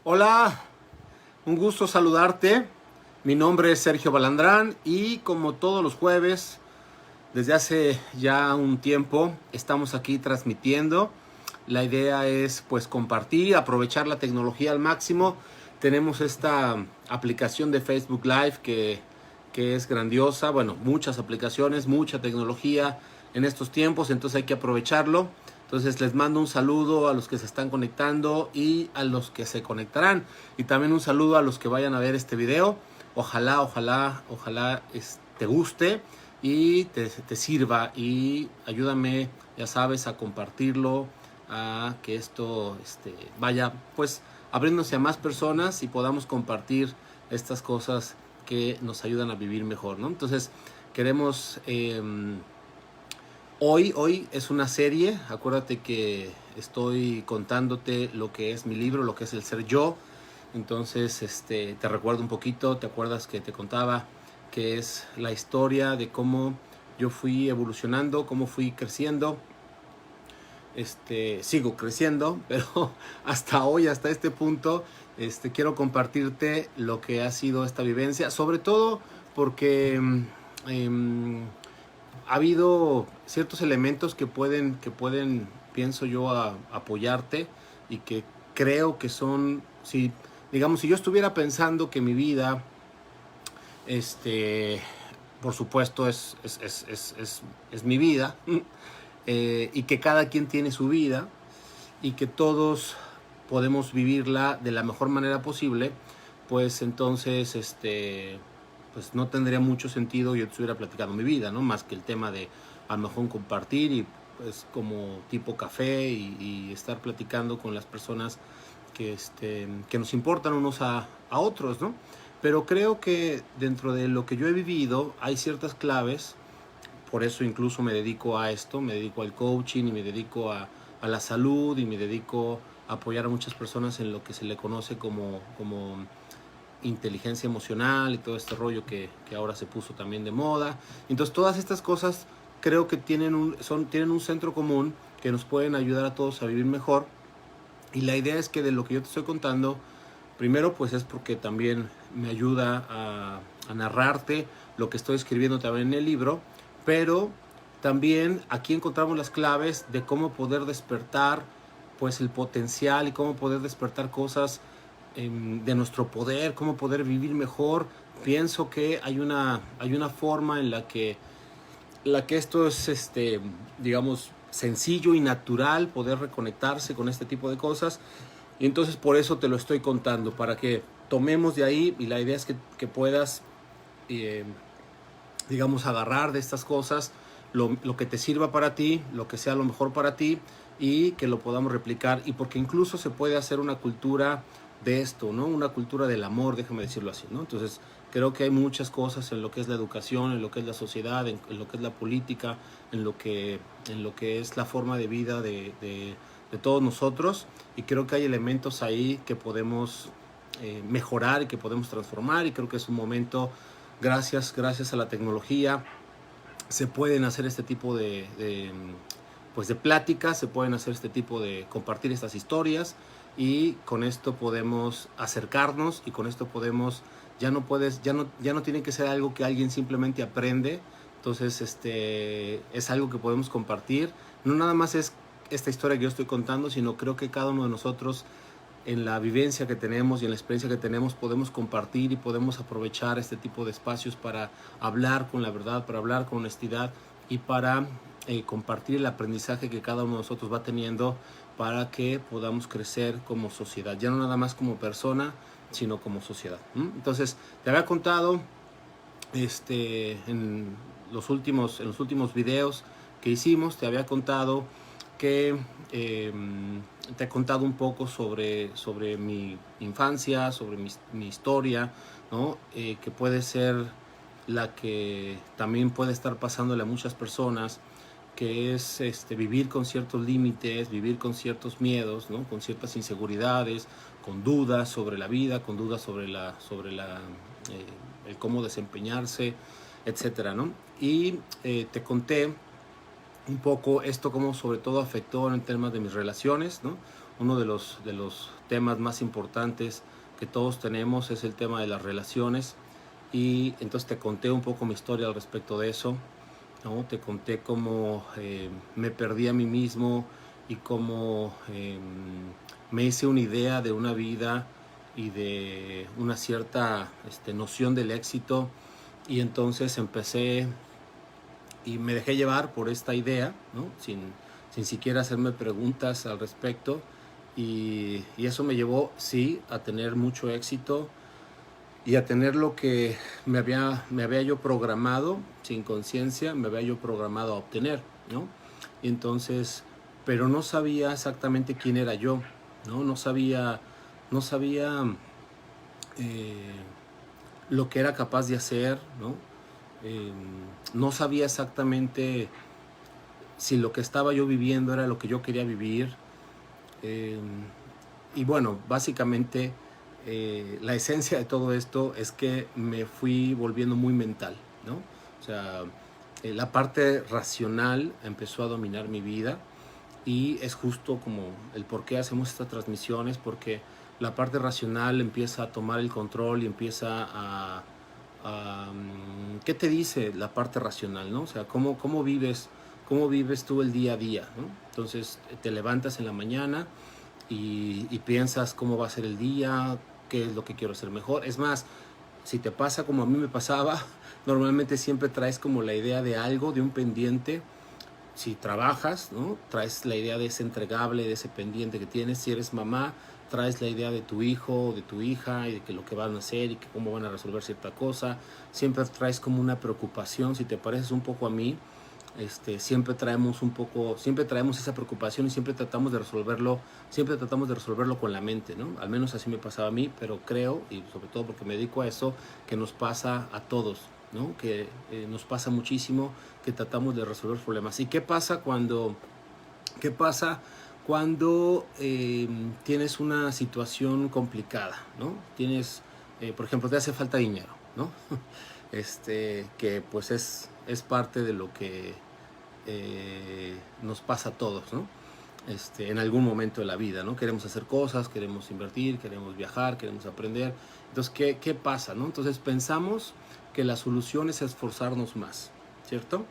Hola, un gusto saludarte. Mi nombre es Sergio Balandrán y como todos los jueves, desde hace ya un tiempo, estamos aquí transmitiendo. La idea es pues compartir, aprovechar la tecnología al máximo. Tenemos esta aplicación de Facebook Live que es grandiosa. Bueno, muchas aplicaciones, mucha tecnología en estos tiempos, entonces hay que aprovecharlo. Entonces les mando un saludo a los que se están conectando y a los que se conectarán. Y también un saludo a los que vayan a ver este video. Ojalá te guste y te sirva. Y ayúdame, ya sabes, a compartirlo, a que esto vaya pues abriéndose a más personas y podamos compartir estas cosas que nos ayudan a vivir mejor, ¿no? Entonces queremos... Hoy es una serie, acuérdate que estoy contándote lo que es mi libro, lo que es el ser yo. Entonces, te recuerdo un poquito, te acuerdas que te contaba que es la historia de cómo yo fui evolucionando, cómo fui creciendo. Sigo creciendo, pero hasta hoy, hasta este punto, quiero compartirte lo que ha sido esta vivencia, sobre todo porque ha habido ciertos elementos que pueden, pienso yo, apoyarte y que creo que son, si, digamos, si yo estuviera pensando que mi vida, este, por supuesto, es mi vida, y que cada quien tiene su vida y que todos podemos vivirla de la mejor manera posible, pues entonces, pues no tendría mucho sentido yo te hubiera platicado mi vida, ¿no? Más que el tema de a lo mejor compartir y pues como tipo café y estar platicando con las personas que nos importan unos a otros, ¿no? Pero creo que dentro de lo que yo he vivido hay ciertas claves, por eso incluso me dedico a esto, me dedico al coaching y me dedico a la salud y me dedico a apoyar a muchas personas en lo que se le conoce como inteligencia emocional y todo este rollo que ahora se puso también de moda. Entonces todas estas cosas creo que tienen un centro común que nos pueden ayudar a todos a vivir mejor. Y la idea es que de lo que yo te estoy contando, primero pues es porque también me ayuda a narrarte lo que estoy escribiendo también en el libro, pero también aquí encontramos las claves de cómo poder despertar pues el potencial y cómo poder despertar cosas de nuestro poder, cómo poder vivir mejor. Pienso que hay una forma en la que esto es, digamos, sencillo y natural poder reconectarse con este tipo de cosas. Y entonces por eso te lo estoy contando, para que tomemos de ahí y la idea es que puedas, eh, digamos, agarrar de estas cosas lo que te sirva para ti, lo que sea lo mejor para ti y que lo podamos replicar. Y porque incluso se puede hacer una cultura de esto, ¿no? Una cultura del amor, déjame decirlo así, ¿no? Entonces creo que hay muchas cosas en lo que es la educación, en lo que es la sociedad, en lo que es la política, en lo que es la forma de vida de todos nosotros, y creo que hay elementos ahí que podemos mejorar y que podemos transformar, y creo que es un momento, gracias a la tecnología, se pueden hacer este tipo pues de pláticas, se pueden hacer este tipo de compartir estas historias, y con esto podemos acercarnos, y con esto podemos, ya no tiene que ser algo que alguien simplemente aprende. Entonces es algo que podemos compartir. No nada más es esta historia que yo estoy contando, sino creo que cada uno de nosotros, en la vivencia que tenemos y en la experiencia que tenemos, podemos compartir y podemos aprovechar este tipo de espacios para hablar con la verdad, para hablar con honestidad y para compartir el aprendizaje que cada uno de nosotros va teniendo, para que podamos crecer como sociedad, ya no nada más como persona, sino como sociedad. Entonces, te había contado en los últimos videos que hicimos, te había contado que te he contado un poco sobre mi infancia, sobre mi historia, ¿no? Que puede ser la que también puede estar pasándole a muchas personas, que es vivir con ciertos límites, vivir con ciertos miedos, ¿no? Con ciertas inseguridades, con dudas sobre la vida, con dudas el cómo desempeñarse, etcétera, ¿no? Y te conté un poco esto, cómo sobre todo afectó en temas de mis relaciones, ¿no? uno de los temas más importantes que todos tenemos es el tema de las relaciones. Y entonces te conté un poco mi historia al respecto de eso, ¿no? Te conté cómo me perdí a mí mismo y cómo me hice una idea de una vida y de una cierta noción del éxito, y entonces empecé y me dejé llevar por esta idea, ¿no? Sin siquiera hacerme preguntas al respecto, y eso me llevó, sí, a tener mucho éxito y a tener lo que me había yo programado, sin conciencia, me había yo programado a obtener, ¿no? Y entonces, pero no sabía exactamente quién era yo, ¿no? No sabía eh, lo que era capaz de hacer, ¿no? Eh, no sabía exactamente si lo que estaba yo viviendo era lo que yo quería vivir. Eh, y bueno, básicamente la esencia de todo esto es que me fui volviendo muy mental, ¿no? O sea, la parte racional empezó a dominar mi vida, y es justo como el por qué hacemos estas transmisiones, porque la parte racional empieza a tomar el control y empieza ¿qué te dice la parte racional, no? O sea, cómo vives tú el día a día, ¿no? Entonces te levantas en la mañana y piensas cómo va a ser el día, qué es lo que quiero hacer mejor. Es más, si te pasa como a mí me pasaba, normalmente siempre traes como la idea de algo, de un pendiente. Si trabajas, ¿no? Traes la idea de ese entregable, de ese pendiente que tienes. Si eres mamá, traes la idea de tu hijo o de tu hija y de que lo que van a hacer y que cómo van a resolver cierta cosa. Siempre traes como una preocupación. Si te pareces un poco a mí, siempre traemos esa preocupación, y siempre tratamos de resolverlo con la mente, ¿no? Al menos así me pasaba a mí, pero creo, y sobre todo porque me dedico a eso, que nos pasa a todos, ¿no? Que nos pasa muchísimo, que tratamos de resolver problemas. ¿Y qué pasa cuando tienes una situación complicada, ¿no? Por ejemplo, te hace falta dinero, ¿no? Que pues es parte de lo que nos pasa a todos, ¿no? En algún momento de la vida, ¿no? Queremos hacer cosas, queremos invertir, queremos viajar, queremos aprender. Entonces, ¿qué pasa, no? Entonces pensamos que la solución es esforzarnos más, ¿cierto?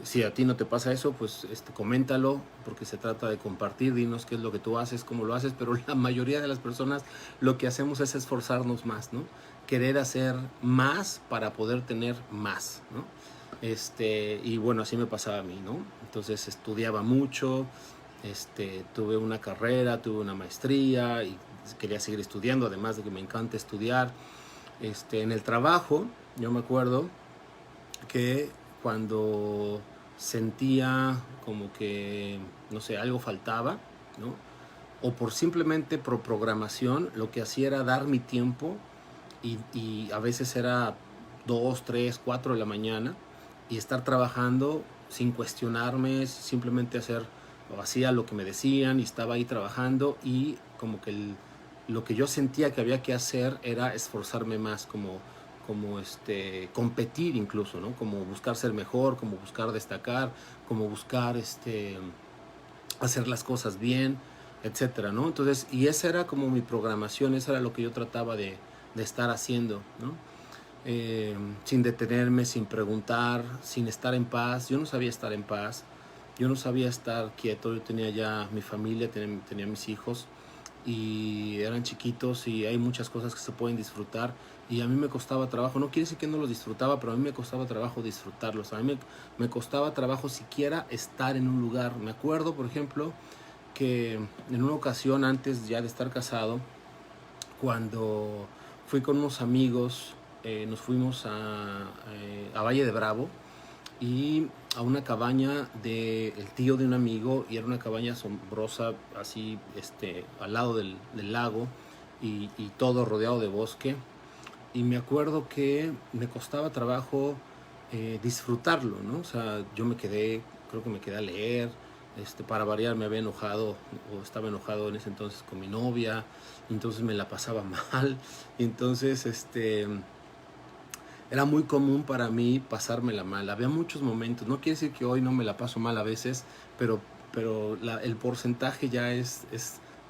Si a ti no te pasa eso, pues coméntalo, porque se trata de compartir. Dinos qué es lo que tú haces, cómo lo haces, pero la mayoría de las personas lo que hacemos es esforzarnos más, ¿no? Querer hacer más para poder tener más, ¿no? Y bueno, así me pasaba a mí, ¿no? Entonces estudiaba mucho, tuve una carrera, tuve una maestría y quería seguir estudiando, además de que me encanta estudiar. En el trabajo, yo me acuerdo que cuando sentía como que, no sé, algo faltaba, ¿no? O simplemente por programación, lo que hacía era dar mi tiempo, y a veces era 2, 3, 4 de la mañana, y estar trabajando sin cuestionarme, simplemente hacía lo que me decían y estaba ahí trabajando, y como que lo que yo sentía que había que hacer era esforzarme más, como competir incluso, ¿no? Como buscar ser mejor, como buscar destacar, como buscar hacer las cosas bien, etcétera, ¿no? Entonces, y esa era como mi programación, eso era lo que yo trataba de estar haciendo, ¿no? Sin detenerme, sin preguntar, sin estar en paz. Yo no sabía estar en paz, yo no sabía estar quieto. Yo tenía ya mi familia, tenía mis hijos, y eran chiquitos, y hay muchas cosas que se pueden disfrutar, y a mí me costaba trabajo. No quiere decir que no los disfrutaba, pero a mí me costaba trabajo disfrutarlos. A mí me costaba trabajo siquiera estar en un lugar. Me acuerdo, por ejemplo, que en una ocasión, antes ya de estar casado, cuando fui con unos amigos, nos fuimos a Valle de Bravo, y a una cabaña del tío de un amigo, y era una cabaña asombrosa, así al lado del lago, y todo rodeado de bosque. Y me acuerdo que me costaba trabajo disfrutarlo, ¿no? O sea, creo que me quedé a leer. Para variar, me había enojado, o estaba enojado en ese entonces con mi novia, y entonces me la pasaba mal, y entonces era muy común para mí pasármela mal. Había muchos momentos, no quiere decir que hoy no me la paso mal a veces, pero pero el porcentaje ya es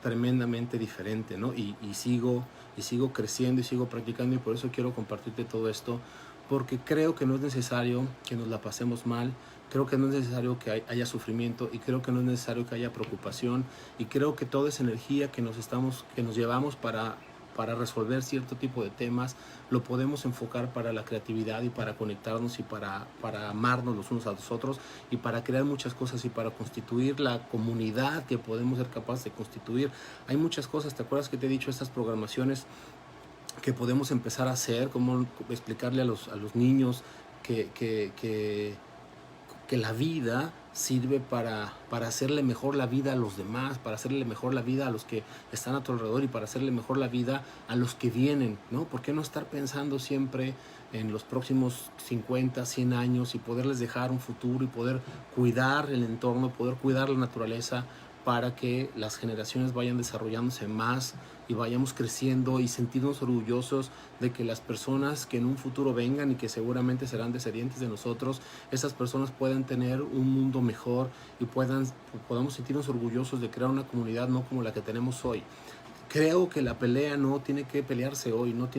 tremendamente diferente, ¿no? Y sigo creciendo y sigo practicando, y por eso quiero compartirte todo esto, porque creo que no es necesario que nos la pasemos mal, creo que no es necesario que haya sufrimiento, y creo que no es necesario que haya preocupación, y creo que toda esa energía que nos llevamos para resolver cierto tipo de temas, lo podemos enfocar para la creatividad y para conectarnos y para amarnos los unos a los otros, y para crear muchas cosas y para constituir la comunidad que podemos ser capaces de constituir. Hay muchas cosas, ¿te acuerdas que te he dicho estas programaciones que podemos empezar a hacer? Cómo explicarle a los niños que la vida sirve para hacerle mejor la vida a los demás, para hacerle mejor la vida a los que están a tu alrededor, y para hacerle mejor la vida a los que vienen, ¿no? ¿Por qué no estar pensando siempre en los próximos 50, 100 años, y poderles dejar un futuro, y poder cuidar el entorno, poder cuidar la naturaleza, para que las generaciones vayan desarrollándose más y vayamos creciendo y sentirnos orgullosos de que las personas que en un futuro vengan y que seguramente serán descendientes de nosotros, esas personas puedan tener un mundo mejor y podamos sentirnos orgullosos de crear una comunidad no como la que tenemos hoy. Creo que la pelea no tiene que pelearse hoy, o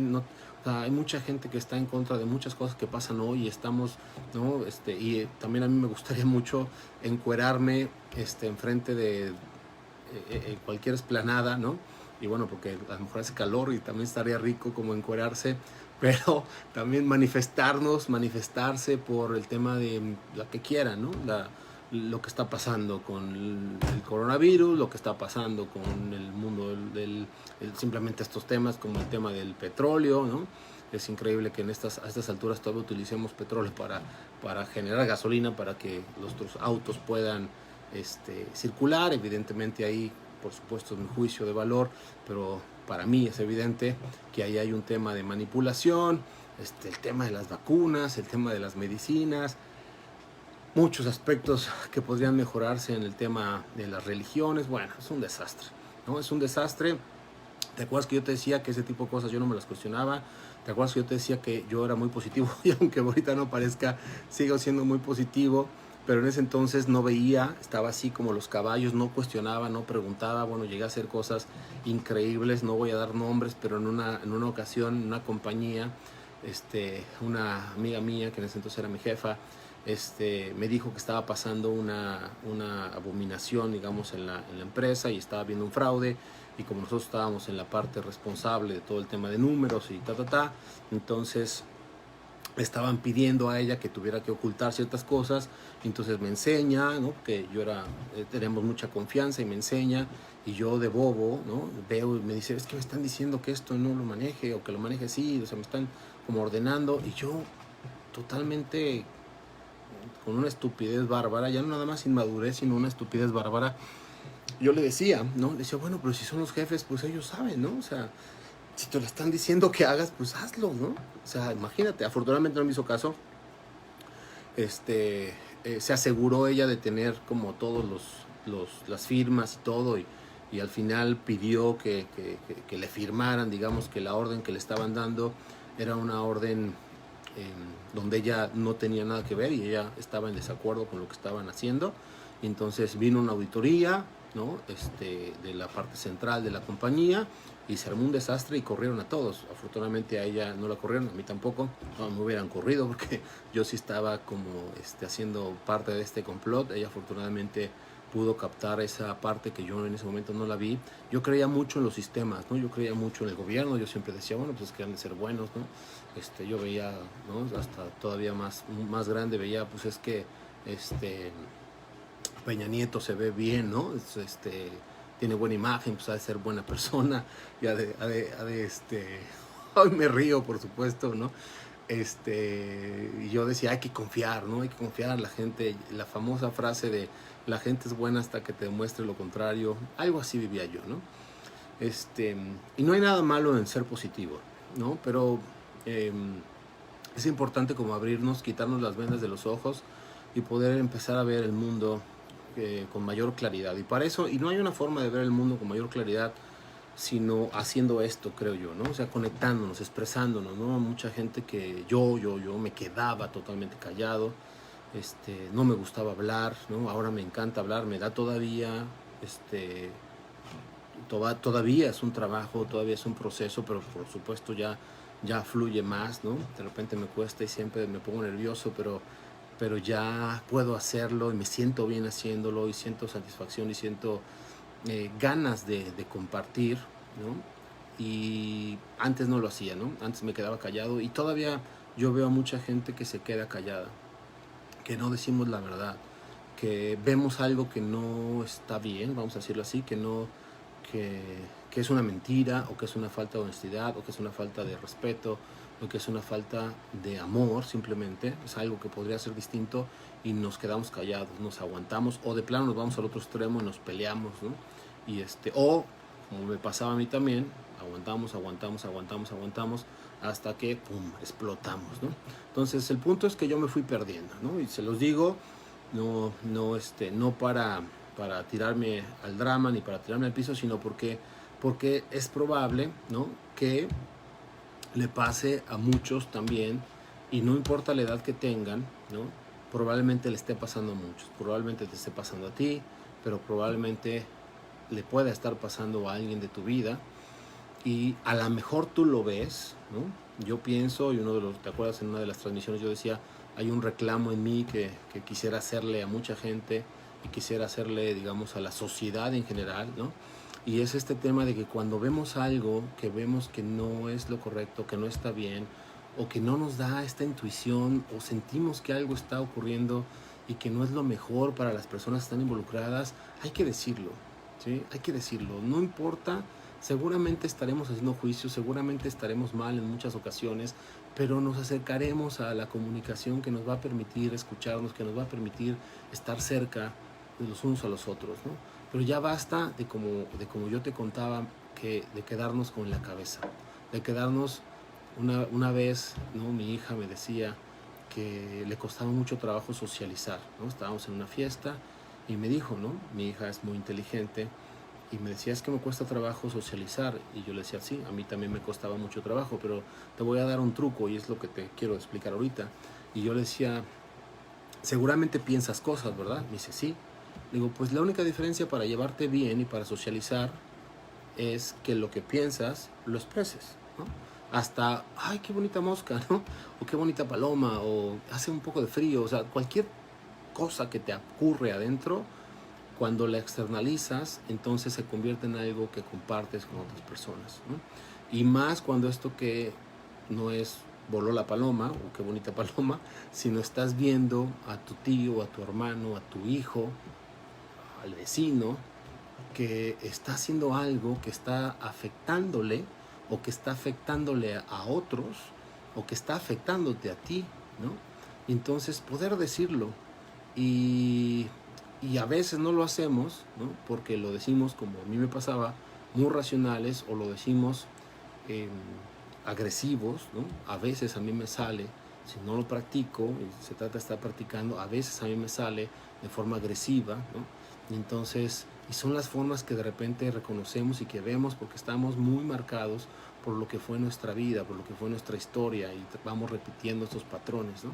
sea, hay mucha gente que está en contra de muchas cosas que pasan hoy, y estamos, ¿no? Y también a mí me gustaría mucho encuerarme enfrente de cualquier esplanada, ¿no? Y bueno, porque a lo mejor hace calor y también estaría rico como encuerarse, pero también manifestarse por el tema de la que quieran, ¿no? Lo que está pasando con el coronavirus, lo que está pasando con el mundo simplemente estos temas como el tema del petróleo, ¿no? Es increíble que a estas alturas todavía utilicemos petróleo para generar gasolina, para que nuestros autos puedan circular. Evidentemente ahí, por supuesto, es mi juicio de valor, pero para mí es evidente que ahí hay un tema de manipulación, el tema de las vacunas, el tema de las medicinas, muchos aspectos que podrían mejorarse en el tema de las religiones. Bueno, es un desastre, ¿no? Es un desastre. ¿Te acuerdas que yo te decía que ese tipo de cosas yo no me las cuestionaba? ¿Te acuerdas que yo te decía que yo era muy positivo? Y aunque ahorita no parezca, sigo siendo muy positivo. Pero en ese entonces no veía, estaba así como los caballos, no cuestionaba, no preguntaba. Bueno, llegué a hacer cosas increíbles, no voy a dar nombres, pero en una ocasión, en una compañía, una amiga mía, que en ese entonces era mi jefa, me dijo que estaba pasando una abominación, digamos, en la empresa, y estaba viendo un fraude, y como nosotros estábamos en la parte responsable de todo el tema de números y entonces estaban pidiendo a ella que tuviera que ocultar ciertas cosas. Entonces me enseña, ¿no? Que tenemos mucha confianza, y me enseña, y yo de bobo, ¿no? Veo y me dice, es que me están diciendo que esto no lo maneje, o que lo maneje así, o sea, me están como ordenando, y yo totalmente con una estupidez bárbara, ya no nada más inmadurez, sino una estupidez bárbara, yo le decía, ¿no? Le decía, bueno, pero si son los jefes, pues ellos saben, ¿no? O sea, si te lo están diciendo que hagas, pues hazlo, ¿no? O sea, imagínate. Afortunadamente no me hizo caso. Se aseguró ella de tener como todos las firmas y todo, y al final pidió que le firmaran, digamos, que la orden que le estaban dando era una orden donde ella no tenía nada que ver, y ella estaba en desacuerdo con lo que estaban haciendo. Y entonces vino una auditoría, ¿no? De la parte central de la compañía, y se armó un desastre y corrieron a todos. Afortunadamente a ella no la corrieron, a mí tampoco, no me hubieran corrido, porque yo sí estaba como haciendo parte de este complot. Ella afortunadamente pudo captar esa parte que yo en ese momento no la vi. Yo creía mucho en los sistemas, ¿no? Yo creía mucho en el gobierno. Yo siempre decía, bueno, pues es que han de ser buenos, ¿no? Yo veía, ¿no? Hasta todavía más grande, veía, pues es que Peña Nieto se ve bien, ¿no? Tiene buena imagen, pues ha de ser buena persona, y ay, me río, por supuesto, ¿no? Y yo decía, hay que confiar, ¿no? Hay que confiar en la gente. La famosa frase de la gente es buena hasta que te demuestre lo contrario. Algo así vivía yo, ¿no? Y no hay nada malo en ser positivo, ¿no? Pero es importante como abrirnos, quitarnos las vendas de los ojos, y poder empezar a ver el mundo con mayor claridad. Y para eso, y no hay una forma de ver el mundo con mayor claridad sino haciendo esto, creo yo, ¿no? O sea, conectándonos, expresándonos, ¿no? Mucha gente que yo me quedaba totalmente callado, no me gustaba hablar, ¿no? Ahora me encanta hablar, me da todavía, todavía es un trabajo, todavía es un proceso, pero por supuesto ya fluye más, ¿no? De repente me cuesta y siempre me pongo nervioso, pero ya puedo hacerlo y me siento bien haciéndolo y siento satisfacción y siento ganas de compartir, ¿no? Y antes no lo hacía, ¿no? Antes me quedaba callado y todavía yo veo a mucha gente que se queda callada, que no decimos la verdad, que vemos algo que no está bien, vamos a decirlo así, que, que es una mentira o que es una falta de honestidad o que es una falta de respeto o que es una falta de amor, simplemente es algo que podría ser distinto y nos quedamos callados, nos aguantamos o de plano nos vamos al otro extremo y nos peleamos, ¿no? Y o como me pasaba a mí también, aguantamos hasta que pum, explotamos, ¿no? Entonces el punto es que yo me fui perdiendo, ¿no? Y se los digo, no para tirarme al drama ni para tirarme al piso, sino porque es probable, ¿no?, que le pase a muchos también, y no importa la edad que tengan, ¿no? Probablemente le esté pasando a muchos, probablemente te esté pasando a ti, pero probablemente le pueda estar pasando a alguien de tu vida, y a lo mejor tú lo ves, ¿no? Yo pienso, y ¿te acuerdas en una de las transmisiones yo decía, hay un reclamo en mí que quisiera hacerle a mucha gente y quisiera hacerle, digamos, a la sociedad en general, ¿no? Y es este tema de que cuando vemos algo que vemos que no es lo correcto, que no está bien, o que no nos da esta intuición, o sentimos que algo está ocurriendo y que no es lo mejor para las personas que están involucradas, hay que decirlo, ¿sí? Hay que decirlo, no importa. Seguramente estaremos haciendo juicios, seguramente estaremos mal en muchas ocasiones, pero nos acercaremos a la comunicación que nos va a permitir escucharnos, que nos va a permitir estar cerca de los unos a los otros, ¿no? Pero ya basta de como yo te contaba, de quedarnos con la cabeza, de quedarnos una vez, ¿no? Mi hija me decía que le costaba mucho trabajo socializar, ¿no? Estábamos en una fiesta y me dijo, ¿no? Mi hija es muy inteligente, y me decía, es que me cuesta trabajo socializar. Y yo le decía, sí, a mí también me costaba mucho trabajo, pero te voy a dar un truco y es lo que te quiero explicar ahorita. Y yo le decía, seguramente piensas cosas, ¿verdad? Me dice, sí. Digo, pues la única diferencia para llevarte bien y para socializar es que lo que piensas lo expreses, ¿no? Hasta, ay, qué bonita mosca, ¿no? O qué bonita paloma, o hace un poco de frío, o sea, cualquier cosa que te ocurre adentro, cuando la externalizas, entonces se convierte en algo que compartes con otras personas, ¿no? Y más cuando esto que no es voló la paloma, o qué bonita paloma, sino estás viendo a tu tío, a tu hermano, a tu hijo, al vecino, que está haciendo algo que está afectándole, o que está afectándole a otros, o que está afectándote a ti, ¿no? Y entonces poder decirlo. Y a veces no lo hacemos, ¿no? Porque lo decimos, como a mí me pasaba, muy racionales, o lo decimos agresivos, ¿no? A veces a mí me sale, si no lo practico, y se trata de estar practicando, a veces a mí me sale de forma agresiva, ¿no? Y entonces, y son las formas que de repente reconocemos y que vemos porque estamos muy marcados por lo que fue nuestra vida, por lo que fue nuestra historia, y vamos repitiendo estos patrones, ¿no?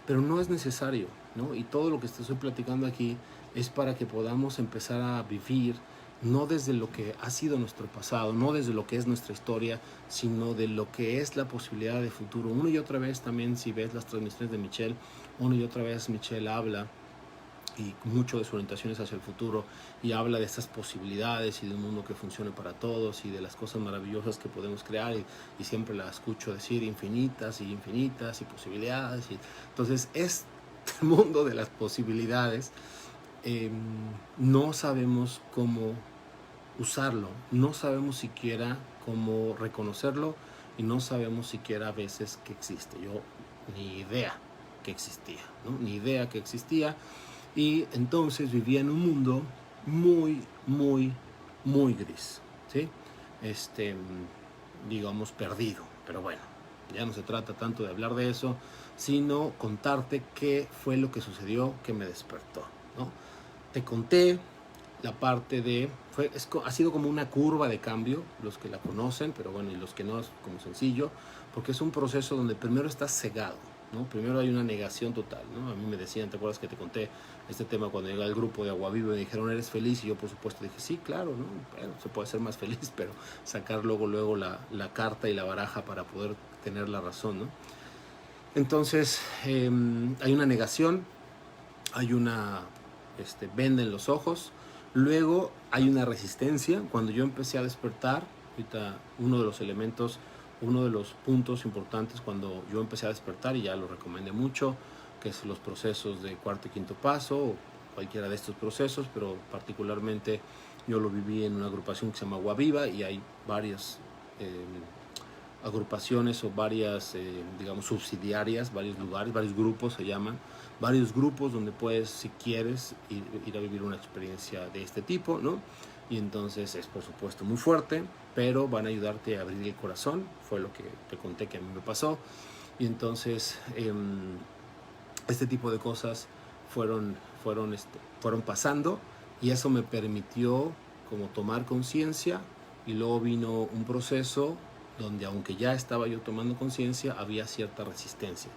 Pero no es necesario, ¿no? Y todo lo que te estoy platicando aquí es para que podamos empezar a vivir no desde lo que ha sido nuestro pasado, no desde lo que es nuestra historia, sino de lo que es la posibilidad de futuro. Una y otra vez también, si ves las transmisiones de Michelle, una y otra vez Michelle habla, y mucho de su orientación es hacia el futuro, y habla de estas posibilidades y de un mundo que funcione para todos y de las cosas maravillosas que podemos crear, y siempre la escucho decir infinitas y posibilidades. Y entonces este mundo de las posibilidades, no sabemos cómo usarlo, no sabemos siquiera cómo reconocerlo, y no sabemos siquiera a veces que existe. Yo ni idea que existía, ¿no? Ni idea que existía. Y entonces vivía en un mundo muy, muy, muy gris, ¿sí? Digamos, perdido. Pero bueno, ya no se trata tanto de hablar de eso, sino contarte qué fue lo que sucedió que me despertó, ¿no? Te conté la parte de... ha sido como una curva de cambio, los que la conocen, pero bueno, y los que no, es como sencillo, porque es un proceso donde primero estás cegado, ¿no? Primero hay una negación total, ¿no? A mí me decían, ¿te acuerdas que te conté este tema cuando llegué al grupo de Agua Viva y me dijeron, ¿eres feliz? Y yo, por supuesto, dije, sí, claro, ¿no? Bueno, se puede ser más feliz, pero sacar luego la carta y la baraja para poder tener la razón, ¿no? Entonces, hay una negación, hay una venda en los ojos, luego hay una resistencia. Cuando yo empecé a despertar, ahorita uno de los elementos, uno de los puntos importantes cuando yo empecé a despertar, y ya lo recomendé mucho, que es los procesos de cuarto y quinto paso, o cualquiera de estos procesos, pero particularmente yo lo viví en una agrupación que se llama Agua Viva, y hay varias agrupaciones o varias, digamos, subsidiarias, varios lugares, varios grupos se llaman, varios grupos donde puedes, si quieres, ir a vivir una experiencia de este tipo, ¿no? Y entonces es, por supuesto, muy fuerte, pero van a ayudarte a abrir el corazón, fue lo que te conté que a mí me pasó. Y entonces este tipo de cosas fueron pasando, y eso me permitió como tomar conciencia, y luego vino un proceso donde, aunque ya estaba yo tomando conciencia, había cierta resistencia.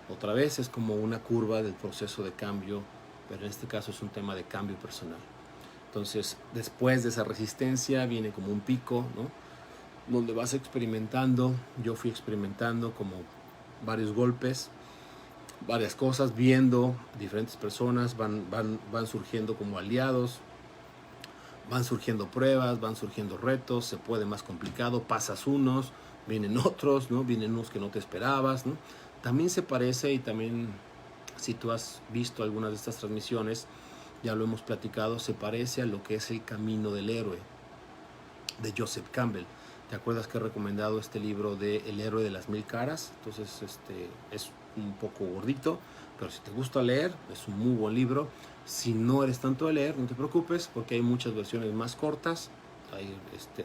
Otra vez es como una curva del proceso de cambio, pero en este caso es un tema de cambio personal. Entonces, después de esa resistencia viene como un pico, ¿no? Donde vas experimentando. Yo fui experimentando como varios golpes, varias cosas, viendo diferentes personas, van surgiendo como aliados, van surgiendo pruebas, van surgiendo retos, se puede más complicado, pasas unos, vienen otros, ¿no? Vienen unos que no te esperabas, ¿no? También se parece, y también si tú has visto algunas de estas transmisiones, ya lo hemos platicado, se parece a lo que es el camino del héroe de Joseph Campbell. ¿Te acuerdas que he recomendado este libro de El héroe de las 1000 caras? Entonces es un poco gordito, pero si te gusta leer, es un muy buen libro. Si no eres tanto de leer, no te preocupes, porque hay muchas versiones más cortas, hay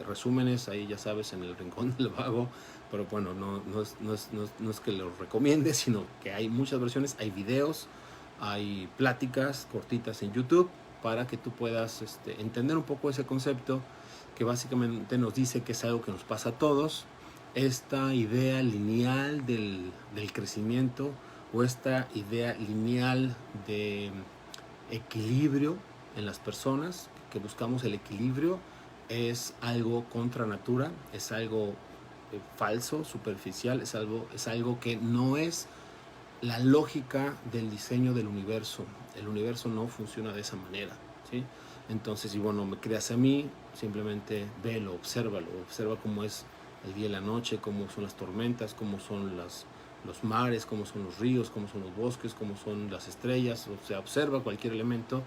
resúmenes ahí, ya sabes, en el rincón del vago, pero bueno, no es que lo recomiende, sino que hay muchas versiones, hay videos, hay pláticas cortitas en YouTube para que tú puedas entender un poco ese concepto, que básicamente nos dice que es algo que nos pasa a todos, esta idea lineal del crecimiento, o esta idea lineal de equilibrio en las personas, que buscamos el equilibrio, es algo contra natura, es algo falso, superficial, es algo que no es la lógica del diseño del universo. El universo no funciona de esa manera, ¿sí? Entonces, si bueno, me creas a mí, simplemente velo, obsérvalo, observa cómo es el día y la noche, cómo son las tormentas, cómo son los mares, cómo son los ríos, cómo son los bosques, cómo son las estrellas. O sea, observa cualquier elemento,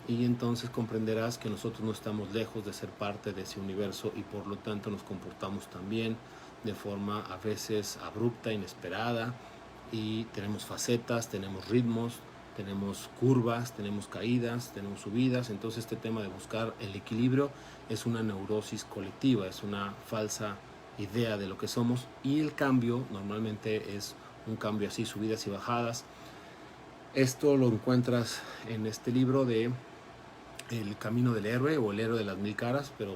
y entonces comprenderás que nosotros no estamos lejos de ser parte de ese universo, y por lo tanto nos comportamos también de forma a veces abrupta, inesperada, y tenemos facetas, tenemos ritmos, tenemos curvas, tenemos caídas, tenemos subidas. Entonces este tema de buscar el equilibrio es una neurosis colectiva, es una falsa idea de lo que somos, y el cambio normalmente es un cambio así, subidas y bajadas. Esto lo encuentras en este libro de El camino del héroe, o El héroe de las 1000 caras, pero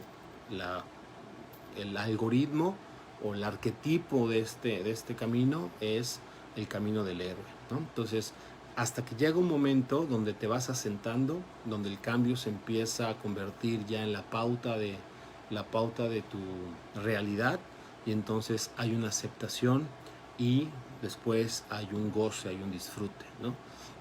el algoritmo o el arquetipo de este camino es el camino del héroe, ¿no? Entonces, hasta que llega un momento donde te vas asentando, donde el cambio se empieza a convertir ya en la pauta de tu realidad, y entonces hay una aceptación, y después hay un goce, hay un disfrute, ¿no?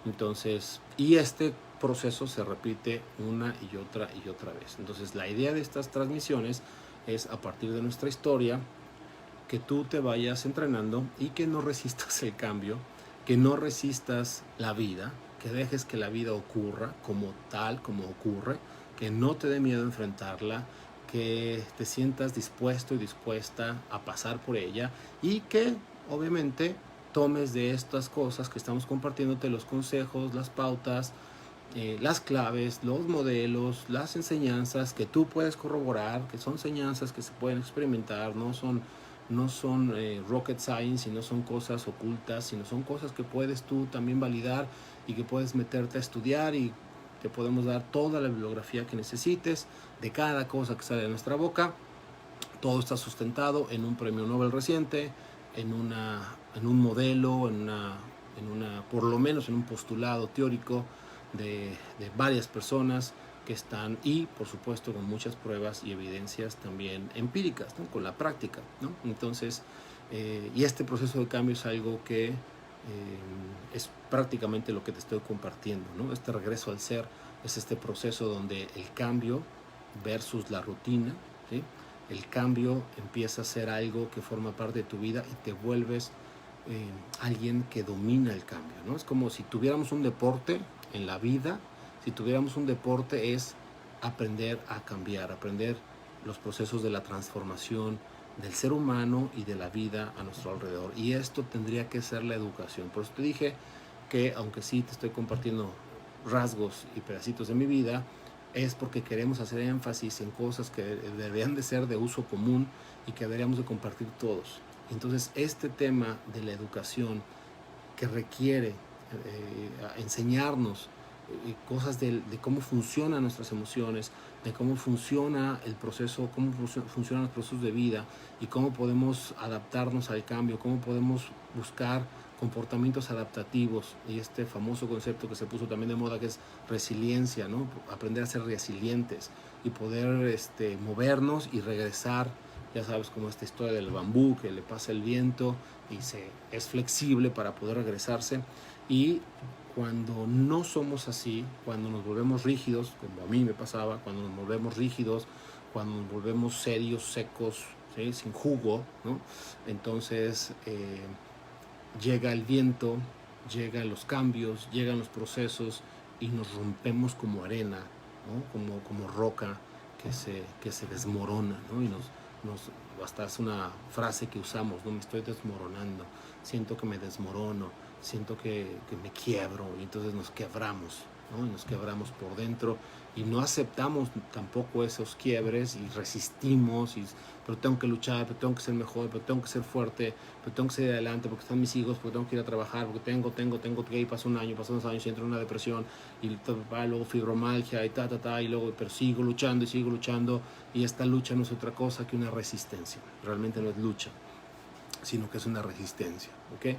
Entonces, y este proceso se repite una y otra vez. Entonces, la idea de estas transmisiones es, a partir de nuestra historia, que tú te vayas entrenando y que no resistas el cambio, que no resistas la vida, que dejes que la vida ocurra como tal, como ocurre, que no te dé miedo enfrentarla, que te sientas dispuesto y dispuesta a pasar por ella, y que obviamente tomes de estas cosas que estamos compartiéndote, los consejos, las pautas, las claves, los modelos, las enseñanzas que tú puedes corroborar, que son enseñanzas que se pueden experimentar, no son rocket science, y no son cosas ocultas, sino son cosas que puedes tú también validar, y que puedes meterte a estudiar, y te podemos dar toda la bibliografía que necesites de cada cosa que sale de nuestra boca. Todo está sustentado en un premio Nobel reciente, en un modelo, en una por lo menos en un postulado teórico de varias personas que están, y por supuesto con muchas pruebas y evidencias también empíricas, ¿no? Con la práctica, ¿no? Entonces, y este proceso de cambio es algo que es prácticamente lo que te estoy compartiendo, ¿no? Este regreso al ser es este proceso donde el cambio versus la rutina, ¿sí? El cambio empieza a ser algo que forma parte de tu vida y te vuelves alguien que domina el cambio, ¿no? Es como si tuviéramos un deporte en la vida. Si tuviéramos un deporte, es aprender a cambiar, aprender los procesos de la transformación del ser humano y de la vida a nuestro alrededor. Y esto tendría que ser la educación. Por eso te dije que, aunque sí te estoy compartiendo rasgos y pedacitos de mi vida, es porque queremos hacer énfasis en cosas que deberían de ser de uso común y que deberíamos de compartir todos. Entonces, este tema de la educación que requiere enseñarnos cosas de cómo funcionan nuestras emociones, de cómo funciona el proceso, cómo funcionan los procesos de vida y cómo podemos adaptarnos al cambio, cómo podemos buscar comportamientos adaptativos, y este famoso concepto que se puso también de moda, que es resiliencia, ¿no? Aprender a ser resilientes y poder movernos y regresar. Ya sabes, como esta historia del bambú, que le pasa el viento y es flexible para poder regresarse. Y cuando no somos así, cuando nos volvemos rígidos, como a mí me pasaba, cuando nos volvemos rígidos, cuando nos volvemos serios, secos, ¿sí? Sin jugo, ¿no? Entonces llega el viento, llegan los cambios, llegan los procesos y nos rompemos como arena, ¿no? Como roca que se desmorona, ¿no? Y hasta es una frase que usamos, ¿no? Me estoy desmoronando, siento que me desmorono, siento que me quiebro, y entonces nos quebramos, ¿no? Y nos quebramos por dentro y no aceptamos tampoco esos quiebres y resistimos, pero tengo que luchar, pero tengo que ser mejor, pero tengo que ser fuerte, pero tengo que seguir adelante porque están mis hijos, porque tengo que ir a trabajar, porque tengo que ir, pasa un año, pasan 2 años y entro en una depresión y luego fibromialgia y y luego, pero sigo luchando y esta lucha no es otra cosa que una resistencia. Realmente no es lucha, sino que es una resistencia, ¿ok?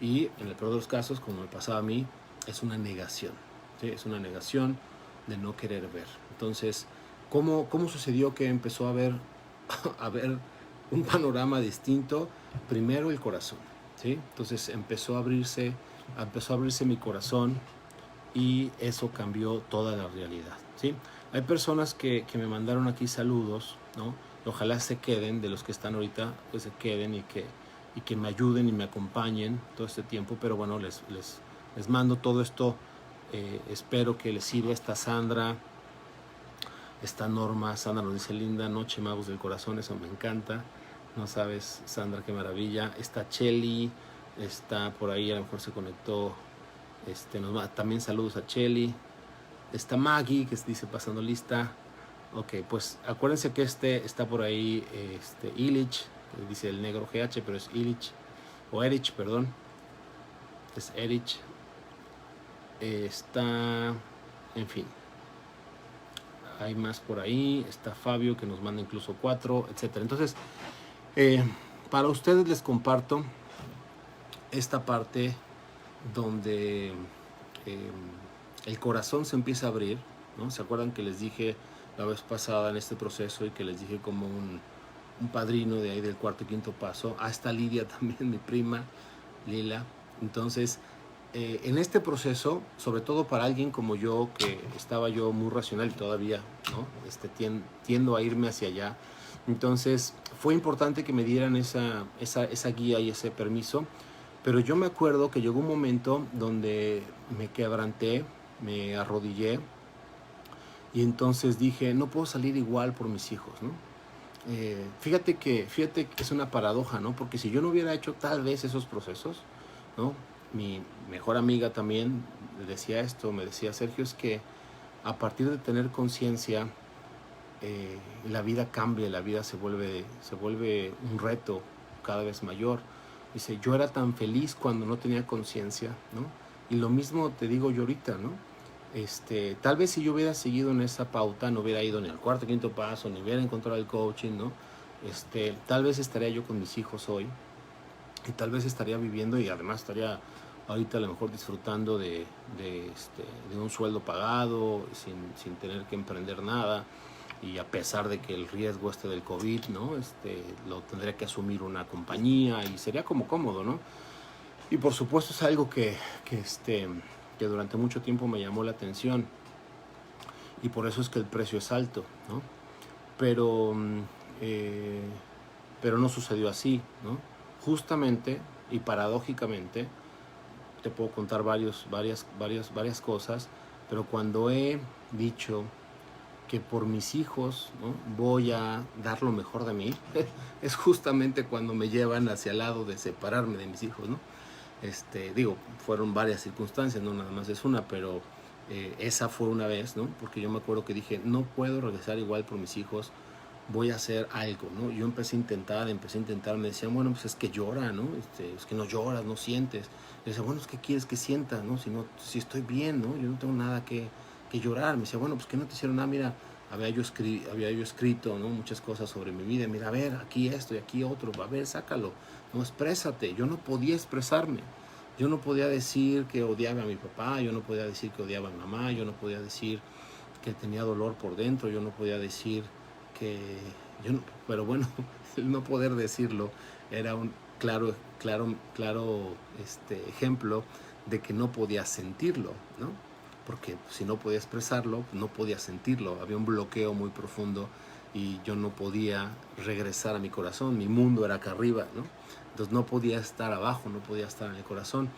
Y en el peor de los casos, como me pasaba a mí, es una negación, ¿sí? Es una negación de no querer ver. Entonces, ¿cómo sucedió que empezó a ver un panorama distinto? Primero el corazón, ¿sí? Entonces empezó a abrirse mi corazón y eso cambió toda la realidad, ¿sí? Hay personas que me mandaron aquí saludos, ¿no? Ojalá se queden, de los que están ahorita, pues se queden y que me ayuden y me acompañen todo este tiempo, pero bueno, les mando todo esto. Espero que les sirva. Esta Sandra, esta Norma, Sandra nos dice: linda noche, magos del corazón, eso me encanta. No sabes, Sandra, qué maravilla. Está Cheli, está por ahí, a lo mejor se conectó. También saludos a Cheli. Está Maggie, que dice pasando lista. Ok, pues acuérdense que está por ahí, Illich, dice el negro GH, pero es Illich, o Erich, perdón. Es Erich. Está, en fin, hay más por ahí. Está Fabio, que nos manda incluso 4, etc. Entonces, para ustedes les comparto esta parte donde el corazón se empieza a abrir, ¿no? ¿Se acuerdan que les dije la vez pasada en este proceso y que les dije como un padrino de ahí del cuarto y quinto paso? Está Lidia también, mi prima Lila. Entonces, en este proceso, sobre todo para alguien como yo, que estaba yo muy racional y todavía, ¿no? Tiendo a irme hacia allá. Entonces, fue importante que me dieran esa guía y ese permiso. Pero yo me acuerdo que llegó un momento donde me quebranté, me arrodillé, y entonces dije: no puedo salir igual por mis hijos, ¿no? Fíjate que es una paradoja, ¿no? Porque si yo no hubiera hecho tal vez esos procesos, ¿no? Mi mejor amiga también decía esto, me decía: Sergio, es que a partir de tener conciencia, la vida cambia, la vida se vuelve un reto cada vez mayor. Dice: yo era tan feliz cuando no tenía conciencia, ¿no? Y lo mismo te digo yo ahorita, ¿no? Tal vez si yo hubiera seguido en esa pauta, no hubiera ido ni al cuarto, quinto paso, ni hubiera encontrado el coaching, ¿no? Tal vez estaría yo con mis hijos hoy, y tal vez estaría viviendo, y además estaría ahorita a lo mejor disfrutando de un sueldo pagado, sin tener que emprender nada, y a pesar de que el riesgo del COVID, ¿no? Lo tendría que asumir una compañía y sería como cómodo, ¿no? Y por supuesto es algo que durante mucho tiempo me llamó la atención y por eso es que el precio es alto, ¿no? Pero, eh, pero no sucedió así, ¿no? Justamente y paradójicamente, te puedo contar varias cosas, pero cuando he dicho que por mis hijos, ¿no?, voy a dar lo mejor de mí, es justamente cuando me llevan hacia el lado de separarme de mis hijos, ¿no? Digo, fueron varias circunstancias, no nada más es una, pero esa fue una vez, ¿no? Porque yo me acuerdo que dije, no puedo regresar igual por mis hijos, voy a hacer algo, ¿no? Yo empecé a intentar, me decían, bueno, pues es que llora, ¿no? Es que no lloras, no sientes. Y decía, bueno, es que quieres que sienta, ¿no? Si estoy bien, ¿no? Yo no tengo nada que llorar. Me decía, bueno, pues que no te hicieron nada, mira, había yo escrito, ¿no?, muchas cosas sobre mi vida, mira, a ver, aquí esto y aquí otro, a ver, sácalo, no, exprésate. Yo no podía expresarme, yo no podía decir que odiaba a mi papá, yo no podía decir que odiaba a mi mamá, yo no podía decir que tenía dolor por dentro, yo no podía decir que yo no, pero bueno, el no poder decirlo era un claro ejemplo de que no podía sentirlo, ¿no? Porque si no podía expresarlo, no podía sentirlo, había un bloqueo muy profundo y yo no podía regresar a mi corazón, mi mundo era acá arriba, ¿no? Entonces no podía estar abajo, no podía estar en el corazón,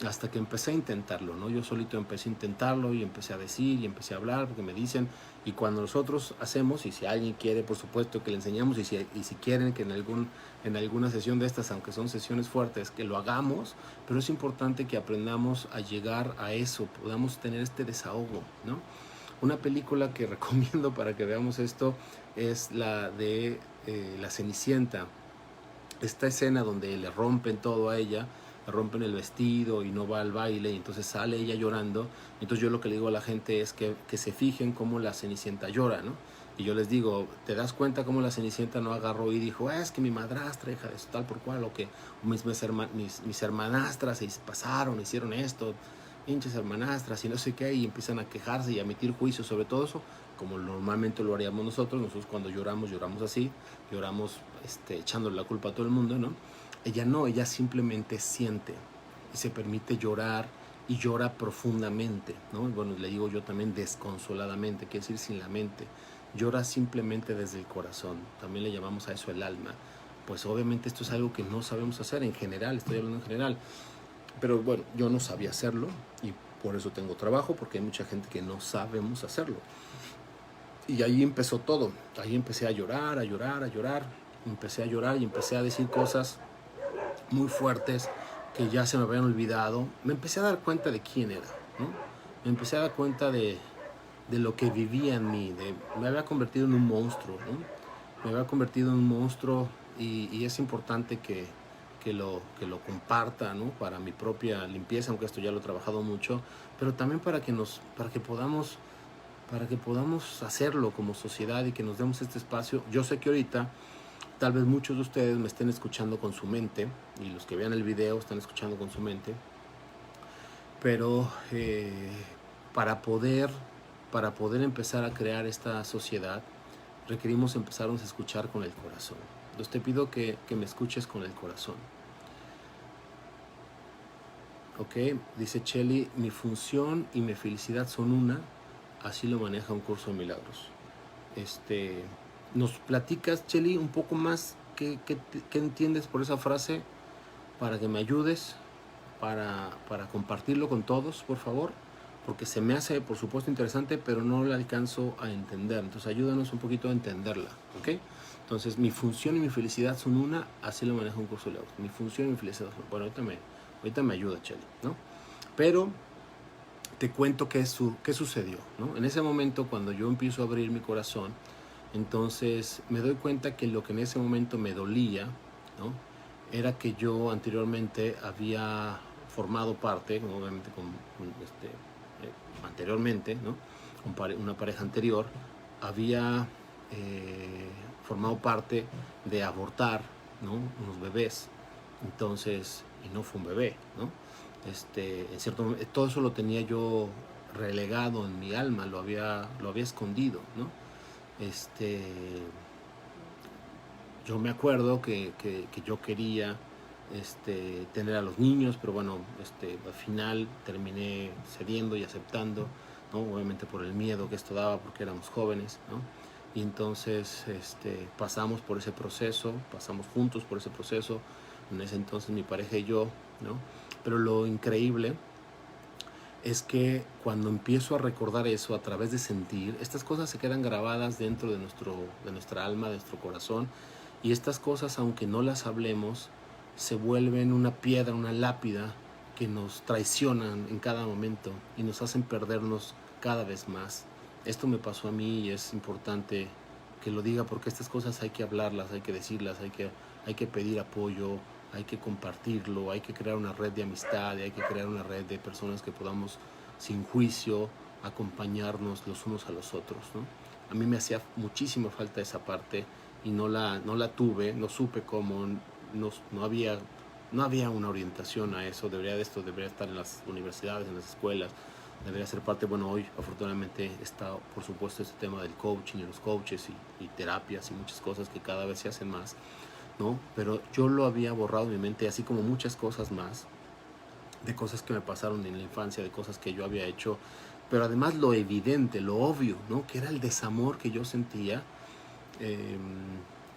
hasta que empecé a intentarlo, ¿no? Yo solito empecé a intentarlo y empecé a decir y empecé a hablar, porque me dicen, y cuando nosotros hacemos, y si alguien quiere, por supuesto que le enseñamos, y si quieren que en alguna sesión de estas, aunque son sesiones fuertes, que lo hagamos, pero es importante que aprendamos a llegar a eso, podamos tener este desahogo, ¿no? Una película que recomiendo para que veamos esto es la de La Cenicienta. Esta escena donde le rompen todo a ella, le rompen el vestido y no va al baile, y entonces sale ella llorando. Entonces yo lo que le digo a la gente es que se fijen cómo la Cenicienta llora, ¿no? Y yo les digo, ¿te das cuenta cómo la Cenicienta no agarró y dijo, es que mi madrastra, hija de eso, tal por cual, o que mis hermanastras se pasaron, hicieron esto, hinchas hermanastras y no sé qué, y empiezan a quejarse y a emitir juicios sobre todo eso, como normalmente lo haríamos nosotros. Nosotros cuando lloramos así, lloramos echándole la culpa a todo el mundo, ¿no? Ella no, ella simplemente siente y se permite llorar, y llora profundamente, ¿no? Bueno, le digo yo también desconsoladamente, quiere decir sin la mente, llora simplemente desde el corazón, también le llamamos a eso el alma. Pues obviamente esto es algo que no sabemos hacer en general, estoy hablando en general, pero bueno, yo no sabía hacerlo y por eso tengo trabajo, porque hay mucha gente que no sabemos hacerlo. Y ahí empezó todo, ahí empecé a llorar, empecé a llorar y empecé a decir cosas muy fuertes que ya se me habían olvidado. Me empecé a dar cuenta de quién era, ¿no? Me empecé a dar cuenta de lo que vivía en mí, me había convertido en un monstruo, ¿no? Me había convertido en un monstruo y es importante que lo comparta, ¿no? Para mi propia limpieza, aunque esto ya lo he trabajado mucho, pero también para que podamos hacerlo como sociedad y que nos demos este espacio. Yo sé que ahorita tal vez muchos de ustedes me estén escuchando con su mente, y los que vean el video están escuchando con su mente, pero para poder empezar a crear esta sociedad requerimos empezarnos a escuchar con el corazón. Entonces te pido que me escuches con el corazón. Ok, dice Cheli, mi función y mi felicidad son una, así lo maneja un curso de milagros. ¿Nos platicas, Cheli, un poco más qué entiendes por esa frase, para que me ayudes para compartirlo con todos, por favor? Porque se me hace, por supuesto, interesante, pero no la alcanzo a entender. Entonces ayúdanos un poquito a entenderla, ¿ok? Entonces, mi función y mi felicidad son una, así lo maneja un curso de milagros. Mi función y mi felicidad son una. Bueno, ahorita me ayuda, Cheli, ¿no? Pero te cuento qué sucedió, ¿no? En ese momento, cuando yo empiezo a abrir mi corazón, entonces me doy cuenta que lo que en ese momento me dolía, ¿no?, era que yo anteriormente había formado parte, obviamente anteriormente, ¿no?, una pareja anterior, había formado parte de abortar, ¿no?, unos bebés. Entonces, y no fue un bebé, ¿no? En cierto momento, todo eso lo tenía yo relegado en mi alma, lo había escondido, ¿no? Este, yo me acuerdo que yo quería tener a los niños, pero bueno, al final terminé cediendo y aceptando, ¿no? Obviamente por el miedo que esto daba, porque éramos jóvenes, ¿no? Y entonces pasamos por ese proceso, pasamos juntos por ese proceso, en ese entonces mi pareja y yo, ¿no? Pero lo increíble es que cuando empiezo a recordar eso a través de sentir, estas cosas se quedan grabadas dentro de nuestra alma, de nuestro corazón, y estas cosas, aunque no las hablemos, se vuelven una piedra, una lápida que nos traicionan en cada momento y nos hacen perdernos cada vez más. Esto me pasó a mí y es importante que lo diga, porque estas cosas hay que hablarlas, hay que decirlas, hay que pedir apoyo, hay que compartirlo, hay que crear una red de amistad, hay que crear una red de personas que podamos sin juicio acompañarnos los unos a los otros, ¿no? A mí me hacía muchísima falta esa parte y no la tuve, no supe cómo, no había una orientación a eso. Debería estar en las universidades, en las escuelas, debería ser parte. Bueno, hoy afortunadamente está, por supuesto, este tema del coaching y los coaches y terapias y muchas cosas que cada vez se hacen más, ¿no? Pero yo lo había borrado de mi mente, así como muchas cosas más, de cosas que me pasaron en la infancia, de cosas que yo había hecho, pero además lo evidente, lo obvio, ¿no? Que era el desamor que yo sentía. eh,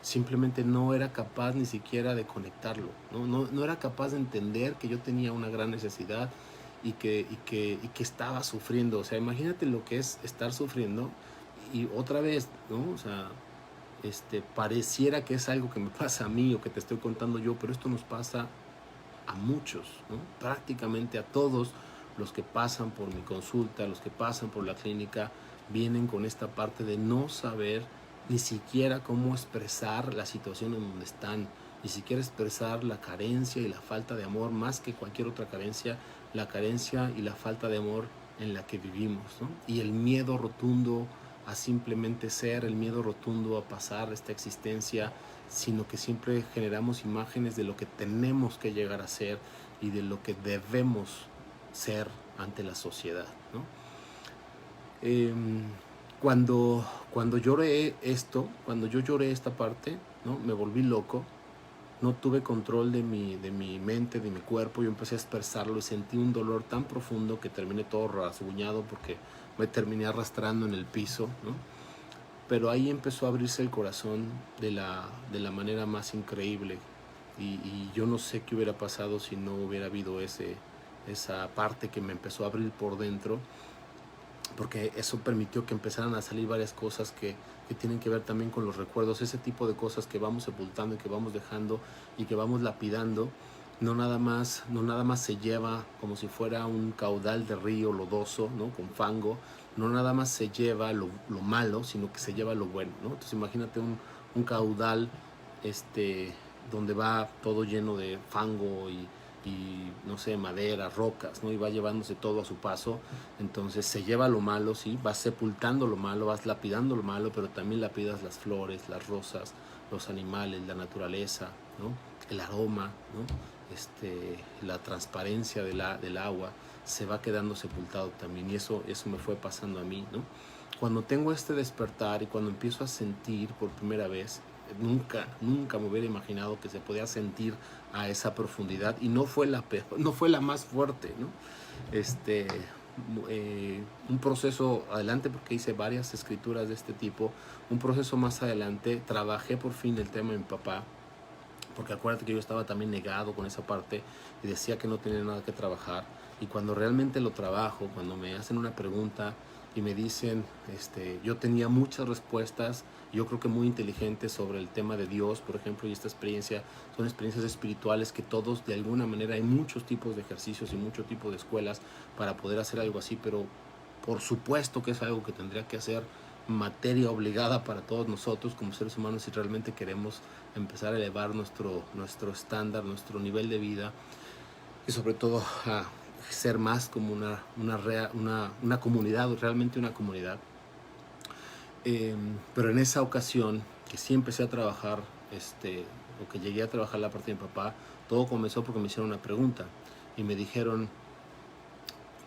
Simplemente no era capaz ni siquiera de conectarlo, ¿no? No era capaz de entender que yo tenía una gran necesidad y que estaba sufriendo. O sea, imagínate lo que es estar sufriendo y otra vez, ¿no? O sea, pareciera que es algo que me pasa a mí o que te estoy contando yo, pero esto nos pasa a muchos, ¿no? Prácticamente a todos los que pasan por mi consulta, los que pasan por la clínica, vienen con esta parte de no saber ni siquiera cómo expresar la situación en donde están, ni siquiera expresar la carencia y la falta de amor, más que cualquier otra carencia, la carencia y la falta de amor en la que vivimos, ¿no? Y el miedo rotundo a simplemente ser, el miedo rotundo a pasar esta existencia, sino que siempre generamos imágenes de lo que tenemos que llegar a ser y de lo que debemos ser ante la sociedad, ¿no? Eh, cuando lloré esto, cuando yo lloré esta parte, ¿no? Me volví loco, no tuve control de mi mente, de mi cuerpo. Yo empecé a expresarlo y sentí un dolor tan profundo que terminé todo rasguñado porque me terminé arrastrando en el piso, ¿no? Pero ahí empezó a abrirse el corazón de la manera más increíble y yo no sé qué hubiera pasado si no hubiera habido esa parte que me empezó a abrir por dentro, porque eso permitió que empezaran a salir varias cosas que tienen que ver también con los recuerdos, ese tipo de cosas que vamos sepultando y que vamos dejando y que vamos lapidando. No nada más se lleva como si fuera un caudal de río lodoso, ¿no? Con fango. No nada más se lleva lo malo, sino que se lleva lo bueno, ¿no? Entonces imagínate un caudal donde va todo lleno de fango y no sé, madera, rocas, ¿no? Y va llevándose todo a su paso. Entonces se lleva lo malo, sí, vas sepultando lo malo, vas lapidando lo malo, pero también lapidas las flores, las rosas, los animales, la naturaleza, ¿no? El aroma, ¿no? La transparencia del agua se va quedando sepultado también, y eso me fue pasando a mí, ¿no? Cuando tengo este despertar y cuando empiezo a sentir por primera vez, nunca me hubiera imaginado que se podía sentir a esa profundidad, y no fue la peor, no fue la más fuerte, ¿no? Un proceso adelante, porque hice varias escrituras de este tipo, un proceso más adelante, trabajé por fin el tema de mi papá, porque acuérdate que yo estaba también negado con esa parte y decía que no tenía nada que trabajar, y cuando realmente lo trabajo, cuando me hacen una pregunta y me dicen, yo tenía muchas respuestas, yo creo que muy inteligentes, sobre el tema de Dios, por ejemplo, y esta experiencia, son experiencias espirituales que todos, de alguna manera, hay muchos tipos de ejercicios y muchos tipos de escuelas para poder hacer algo así, pero por supuesto que es algo que tendría que hacer materia obligada para todos nosotros como seres humanos si realmente queremos empezar a elevar nuestro estándar, nuestro nivel de vida, y sobre todo a ser más como una comunidad, realmente una comunidad. Pero en esa ocasión que sí empecé a trabajar, o que llegué a trabajar la parte de mi papá, todo comenzó porque me hicieron una pregunta. y me dijeron,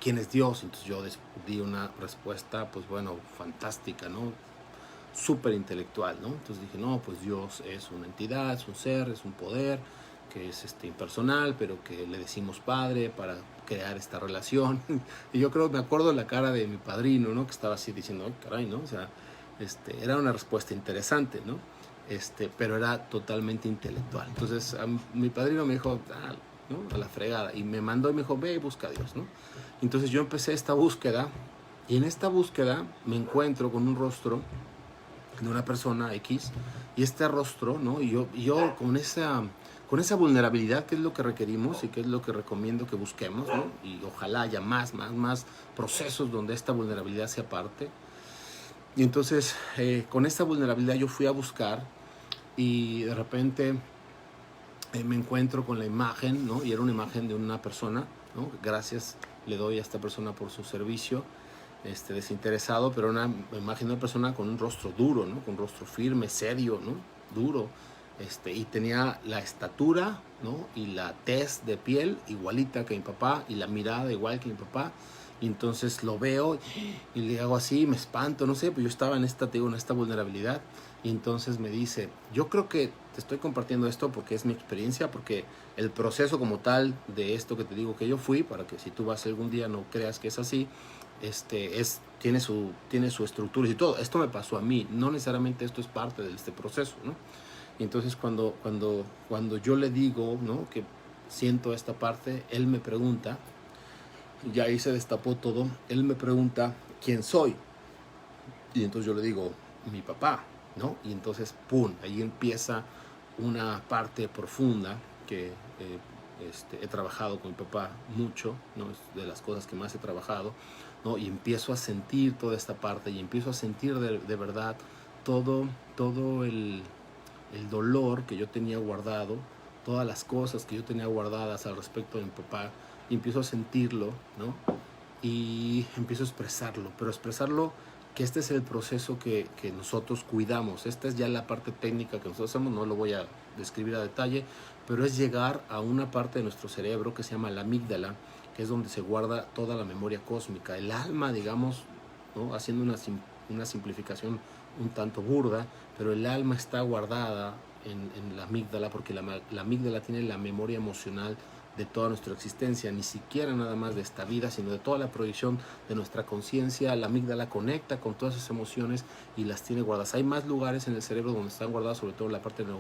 ¿quién es Dios? Entonces yo di una respuesta, pues bueno, fantástica, ¿no? Súper intelectual, ¿no? Entonces dije, no, pues Dios es una entidad, es un ser, es un poder, que es impersonal, pero que le decimos Padre para crear esta relación. Y yo creo, me acuerdo de la cara de mi padrino, ¿no? Que estaba así diciendo, ay, caray, ¿no? O sea, era una respuesta interesante, ¿no? Pero era totalmente intelectual. Entonces mi padrino me dijo, ¿no? A la fregada, y me mandó y me dijo, ve y busca a Dios, ¿no? Entonces yo empecé esta búsqueda, y en esta búsqueda me encuentro con un rostro de una persona X, y este rostro, ¿no? Y yo con esa vulnerabilidad, que es lo que requerimos y que es lo que recomiendo que busquemos, ¿no? Y ojalá haya más procesos donde esta vulnerabilidad sea parte. Y entonces, con esta vulnerabilidad yo fui a buscar, y de repente me encuentro con la imagen, ¿no? Y era una imagen de una persona, ¿no? Gracias le doy a esta persona por su servicio, desinteresado, pero una imagen de una persona con un rostro duro, ¿no? Con un rostro firme, serio, ¿no? Duro. Y tenía la estatura, ¿no? Y la tez de piel igualita que mi papá, y la mirada igual que mi papá. Y entonces lo veo y le hago así, me espanto, no sé, pues yo estaba en esta vulnerabilidad. Y entonces me dice, yo creo que te estoy compartiendo esto porque es mi experiencia, porque el proceso como tal de esto que te digo que yo fui, para que si tú vas algún día no creas que es así, tiene su estructura y todo. Esto me pasó a mí, no necesariamente esto es parte de este proceso, ¿no? Y entonces cuando yo le digo, ¿no? Que siento esta parte, él me pregunta, y ahí se destapó todo, él me pregunta quién soy. Y entonces yo le digo, mi papá, ¿no? Y entonces, ¡pum!, ahí empieza una parte profunda que he trabajado con mi papá mucho, ¿no? Es de las cosas que más he trabajado, ¿no? Y empiezo a sentir toda esta parte, y empiezo a sentir de verdad todo el dolor que yo tenía guardado, todas las cosas que yo tenía guardadas al respecto de mi papá, y empiezo a sentirlo, ¿no? Y empiezo a expresarlo, pero expresarlo, que este es el proceso que nosotros cuidamos. Esta es ya la parte técnica que nosotros hacemos, no lo voy a describir a detalle, pero es llegar a una parte de nuestro cerebro que se llama la amígdala, que es donde se guarda toda la memoria cósmica. El alma, digamos, ¿no? Haciendo una simplificación un tanto burda, pero el alma está guardada en la amígdala, porque la amígdala tiene la memoria emocional de toda nuestra existencia, ni siquiera nada más de esta vida, sino de toda la proyección de nuestra conciencia. La amígdala conecta con todas esas emociones y las tiene guardadas. Hay más lugares en el cerebro donde están guardadas, sobre todo la parte de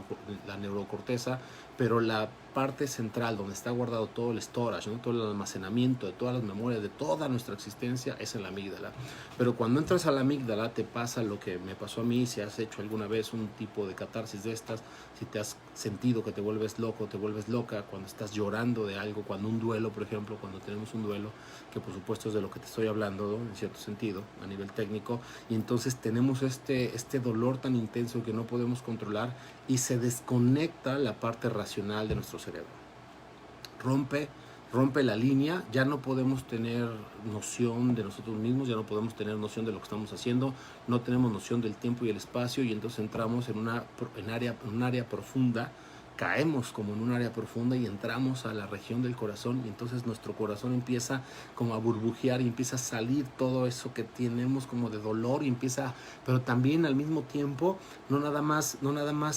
la neurocorteza, pero la parte central donde está guardado todo el storage, ¿no? Todo el almacenamiento de todas las memorias de toda nuestra existencia es en la amígdala. Pero cuando entras a la amígdala te pasa lo que me pasó a mí. Si has hecho alguna vez un tipo de catarsis de estas, si te has sentido que te vuelves loco, te vuelves loca cuando estás llorando de algo, cuando un duelo, por ejemplo, cuando tenemos un duelo, que por supuesto es de lo que te estoy hablando, ¿no? En cierto sentido, a nivel técnico, y entonces tenemos este dolor tan intenso que no podemos controlar, y se desconecta la parte racional de nuestro cerebro. Rompe la línea, ya no podemos tener noción de nosotros mismos, ya no podemos tener noción de lo que estamos haciendo, no tenemos noción del tiempo y el espacio, y entonces entramos en un área profunda, caemos como en un área profunda y entramos a la región del corazón, y entonces nuestro corazón empieza como a burbujear y empieza a salir todo eso que tenemos como de dolor, y empieza, pero también al mismo tiempo no nada más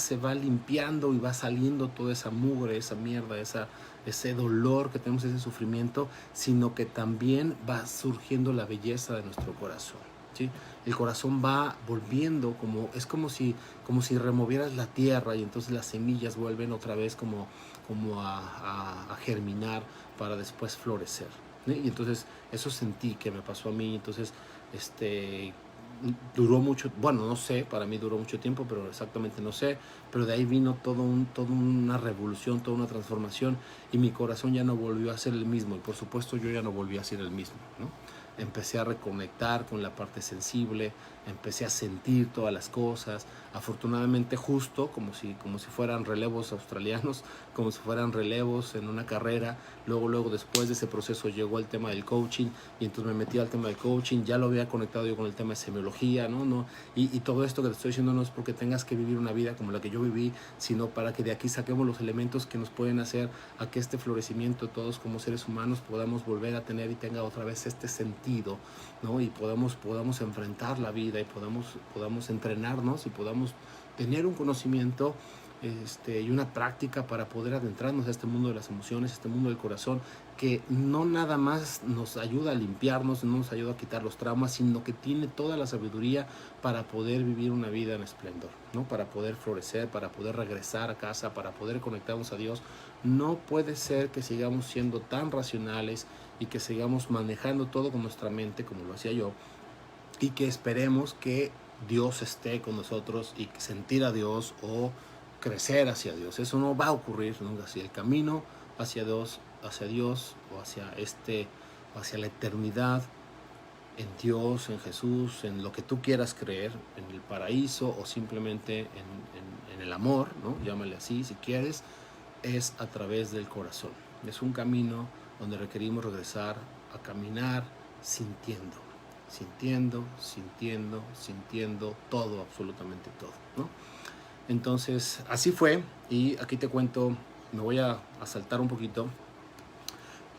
se va limpiando y va saliendo toda esa mugre, esa mierda, ese dolor que tenemos, ese sufrimiento, sino que también va surgiendo la belleza de nuestro corazón, ¿sí? El corazón va volviendo, es como si removieras la tierra, y entonces las semillas vuelven otra vez como a germinar para después florecer, ¿sí? Y entonces eso sentí que me pasó a mí. Entonces duró mucho, bueno, no sé, para mí duró mucho tiempo, pero exactamente no sé, pero de ahí vino toda una revolución, toda una transformación, y mi corazón ya no volvió a ser el mismo, y por supuesto yo ya no volví a ser el mismo, ¿no? Empecé a reconectar con la parte sensible, empecé a sentir todas las cosas, afortunadamente justo, como si fueran relevos australianos, como si fueran relevos en una carrera. Luego después de ese proceso llegó el tema del coaching, y entonces me metí al tema del coaching. Ya lo había conectado yo con el tema de semiología, ¿no? Y todo esto que te estoy diciendo no es porque tengas que vivir una vida como la que yo viví, sino para que de aquí saquemos los elementos que nos pueden hacer a que este florecimiento todos como seres humanos podamos volver a tener y tenga otra vez este sentido, ¿no? Y podamos enfrentar la vida, y podamos entrenarnos, y podamos tener un conocimiento y una práctica para poder adentrarnos a este mundo de las emociones, este mundo del corazón, que no nada más nos ayuda a limpiarnos, no nos ayuda a quitar los traumas, sino que tiene toda la sabiduría para poder vivir una vida en esplendor, ¿no? Para poder florecer, para poder regresar a casa, para poder conectarnos a Dios. No puede ser que sigamos siendo tan racionales y que sigamos manejando todo con nuestra mente, como lo hacía yo, y que esperemos que Dios esté con nosotros y sentir a Dios o crecer hacia Dios. Eso no va a ocurrir nunca así. El camino hacia Dios o hacia la eternidad, en Dios, en Jesús, en lo que tú quieras creer, en el paraíso o simplemente en el amor, ¿no? Llámale así si quieres, es a través del corazón. Es un camino donde requerimos regresar a caminar sintiendo todo, absolutamente todo, ¿no? Entonces, así fue, y aquí te cuento, me voy a saltar un poquito,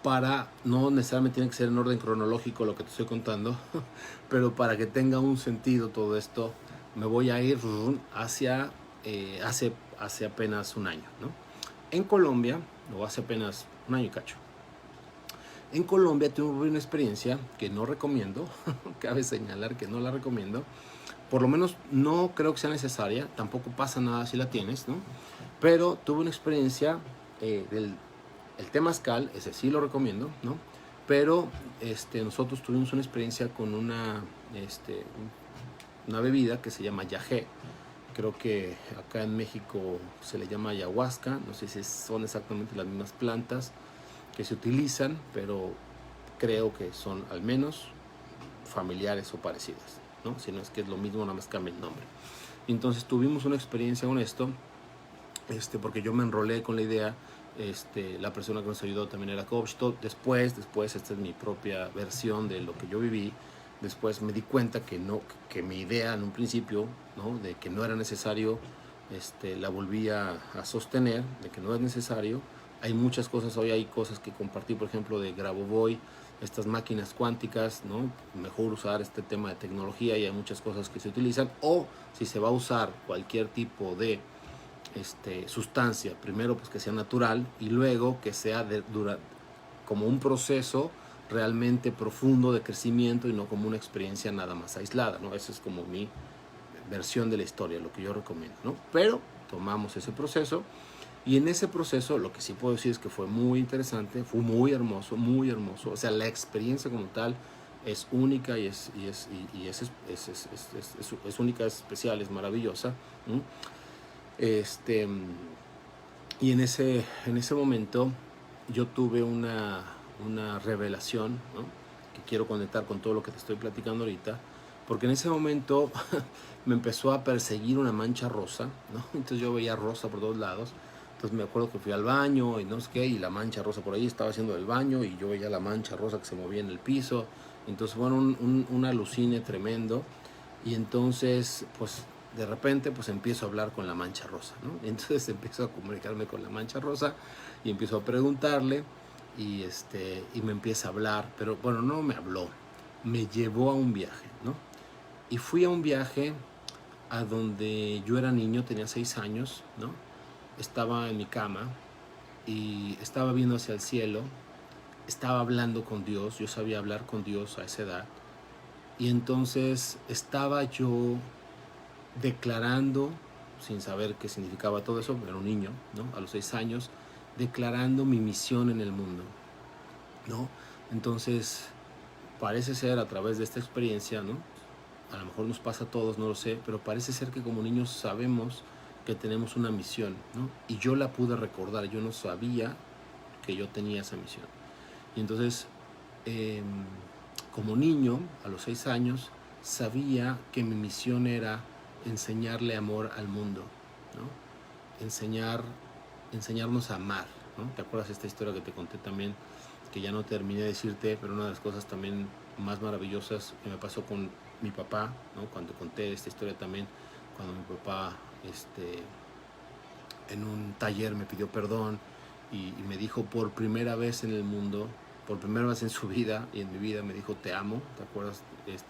para no necesariamente tiene que ser en orden cronológico lo que te estoy contando, pero para que tenga un sentido todo esto, me voy a ir hacia hace apenas un año, ¿no? En Colombia, o hace apenas un año y cacho, en Colombia tuve una experiencia que no recomiendo, cabe señalar que no la recomiendo, por lo menos no creo que sea necesaria, tampoco pasa nada si la tienes, ¿no? Pero tuve una experiencia el temazcal, ese sí lo recomiendo, ¿no? Pero nosotros tuvimos una experiencia con una bebida que se llama yagé. Creo que acá en México se le llama ayahuasca, no sé si son exactamente las mismas plantas que se utilizan, pero creo que son al menos familiares o parecidas, ¿no? Si no es que es lo mismo, nada más cambia el nombre. Entonces tuvimos una experiencia con esto, porque yo me enrolé con la idea, la persona que nos ayudó también era coach. Después, esta es mi propia versión de lo que yo viví. Después me di cuenta que mi idea en un principio, ¿no? De que no era necesario, la volví a sostener, de que no es necesario. Hay muchas cosas, hoy hay cosas que compartí, por ejemplo, de Grabovoi, estas máquinas cuánticas, ¿no? Mejor usar este tema de tecnología, y hay muchas cosas que se utilizan, o si se va a usar cualquier tipo de sustancia, primero pues que sea natural, y luego que sea como un proceso realmente profundo de crecimiento, y no como una experiencia nada más aislada, ¿no? Esa es como mi versión de la historia, lo que yo recomiendo, ¿no? Pero tomamos ese proceso, y en ese proceso lo que sí puedo decir es que fue muy interesante, fue muy hermoso, o sea, la experiencia como tal es única, y es única, es especial, es maravillosa, ¿no? Y en ese momento yo tuve una revelación, ¿no? Que quiero conectar con todo lo que te estoy platicando ahorita, porque en ese momento me empezó a perseguir una mancha rosa, ¿no? Entonces yo veía rosa por todos lados. Entonces me acuerdo que fui al baño y no sé qué, y la mancha rosa por ahí, estaba haciendo el baño y yo veía la mancha rosa que se movía en el piso. Entonces bueno, un alucine tremendo. Y entonces pues de repente pues empiezo a hablar con la mancha rosa, ¿no? Entonces empiezo a comunicarme con la mancha rosa y empiezo a preguntarle, y me empieza a hablar, pero bueno, no me habló, me llevó a un viaje, ¿no? Y fui a un viaje a donde yo era niño, tenía 6 años, ¿no? Estaba en mi cama y estaba viendo hacia el cielo, estaba hablando con Dios, yo sabía hablar con Dios a esa edad, y entonces estaba yo declarando, sin saber qué significaba todo eso, era un niño, ¿no? A los 6 años, declarando mi misión en el mundo, ¿no? Entonces, parece ser a través de esta experiencia, ¿no? A lo mejor nos pasa a todos, no lo sé, pero parece ser que como niños sabemos que tenemos una misión, ¿no? Y yo la pude recordar, yo no sabía que yo tenía esa misión. Y entonces, como niño, a los 6 años, sabía que mi misión era enseñarle amor al mundo, ¿no? Enseñarnos a amar, ¿no? ¿Te acuerdas esta historia que te conté también, que ya no terminé de decirte, pero una de las cosas también más maravillosas que me pasó con mi papá, ¿no? Cuando conté esta historia también, cuando mi papá en un taller me pidió perdón y me dijo por primera vez en el mundo, por primera vez en su vida y en mi vida, me dijo te amo, ¿te acuerdas?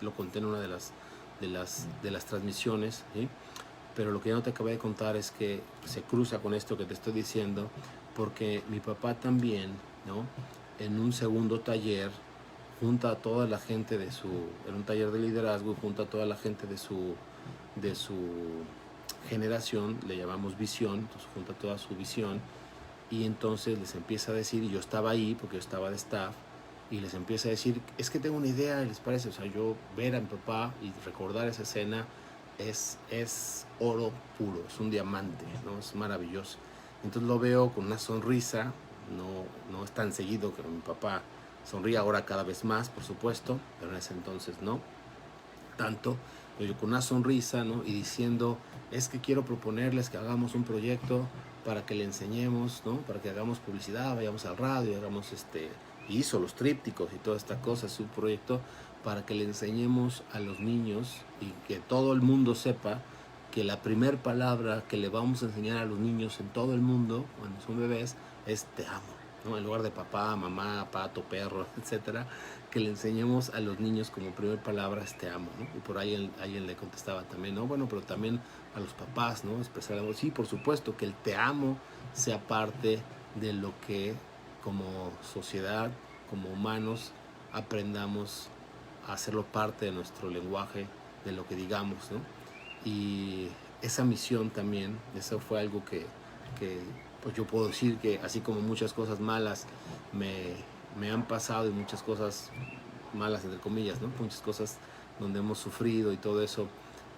Lo conté en una de las transmisiones, ¿sí? Pero lo que ya no te acabé de contar es que se cruza con esto que te estoy diciendo, porque mi papá también, ¿no? En un segundo taller, junta a toda la gente en un taller de liderazgo, junta a toda la gente de su generación, le llamamos visión, entonces junta toda su visión, y entonces les empieza a decir, y yo estaba ahí porque yo estaba de staff, y les empieza a decir, es que tengo una idea, ¿les parece? O sea, yo ver a mi papá y recordar esa escena es oro puro, es un diamante, ¿no? Es maravilloso. Entonces lo veo con una sonrisa, no es tan seguido que mi papá sonríe, ahora cada vez más, por supuesto, pero en ese entonces no tanto, pero yo con una sonrisa, ¿no? Y diciendo, es que quiero proponerles que hagamos un proyecto para que le enseñemos, ¿no? Para que hagamos publicidad, vayamos al radio, hagamos hizo los trípticos y toda esta cosa, es un proyecto para que le enseñemos a los niños y que todo el mundo sepa que la primera palabra que le vamos a enseñar a los niños en todo el mundo, cuando son bebés, es te amo, ¿no? En lugar de papá, mamá, pato, perro, etcétera, que le enseñemos a los niños como primera palabra es te amo, ¿no? Y por ahí alguien le contestaba también, ¿no? Bueno, pero también a los papás, ¿no? Expresar amor. Sí, por supuesto, que el te amo sea parte de lo que como sociedad, como humanos, aprendamos a hacerlo parte de nuestro lenguaje, de lo que digamos, ¿no? Y esa misión también, eso fue algo que pues yo puedo decir que así como muchas cosas malas me han pasado y muchas cosas malas entre comillas, ¿no? Muchas cosas donde hemos sufrido y todo eso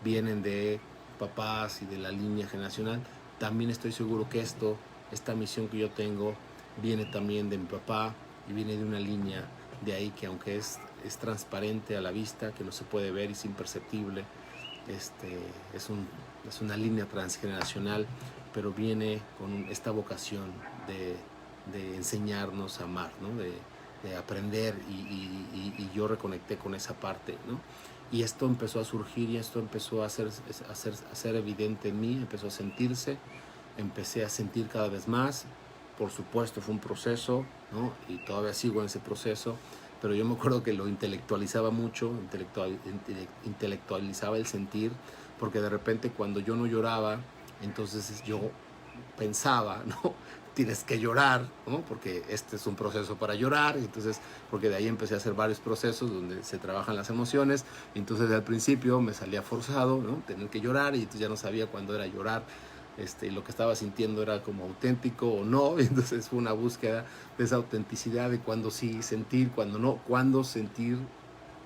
vienen de papás y de la línea generacional. También estoy seguro que esta misión que yo tengo viene también de mi papá y viene de una línea de ahí que aunque es transparente a la vista, que no se puede ver y es imperceptible, es una línea transgeneracional, pero viene con esta vocación de enseñarnos a amar, ¿no? De aprender y yo reconecté con esa parte, ¿no? Y esto empezó a surgir y esto empezó a ser evidente en mí, empezó a sentirse, empecé a sentir cada vez más. Por supuesto fue un proceso, ¿no? Y todavía sigo en ese proceso, pero yo me acuerdo que lo intelectualizaba mucho, intelectualizaba el sentir, porque de repente cuando yo no lloraba, entonces yo pensaba, ¿no? Tienes que llorar, ¿no? Porque este es un proceso para llorar, y entonces, porque de ahí empecé a hacer varios procesos donde se trabajan las emociones, y entonces al principio me salía forzado, ¿no? Tener que llorar, y entonces ya no sabía cuándo era llorar, y lo que estaba sintiendo era como auténtico o no, y entonces fue una búsqueda de esa autenticidad de cuándo sí sentir, cuándo no, cuándo sentir,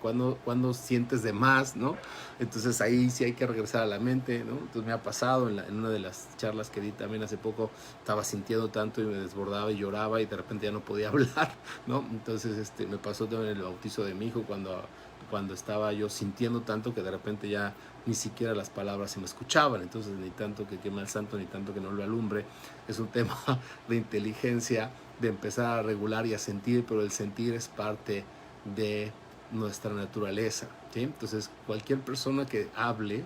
cuando sientes de más, ¿no? Entonces ahí sí hay que regresar a la mente, ¿no? Entonces me ha pasado en una de las charlas que di también hace poco, estaba sintiendo tanto y me desbordaba y lloraba y de repente ya no podía hablar, ¿no? Entonces me pasó también en el bautizo de mi hijo cuando estaba yo sintiendo tanto que de repente ya ni siquiera las palabras se me escuchaban, entonces ni tanto que queme al santo, ni tanto que no lo alumbre, es un tema de inteligencia, de empezar a regular y a sentir, pero el sentir es parte de nuestra naturaleza, ¿sí? Entonces cualquier persona que hable,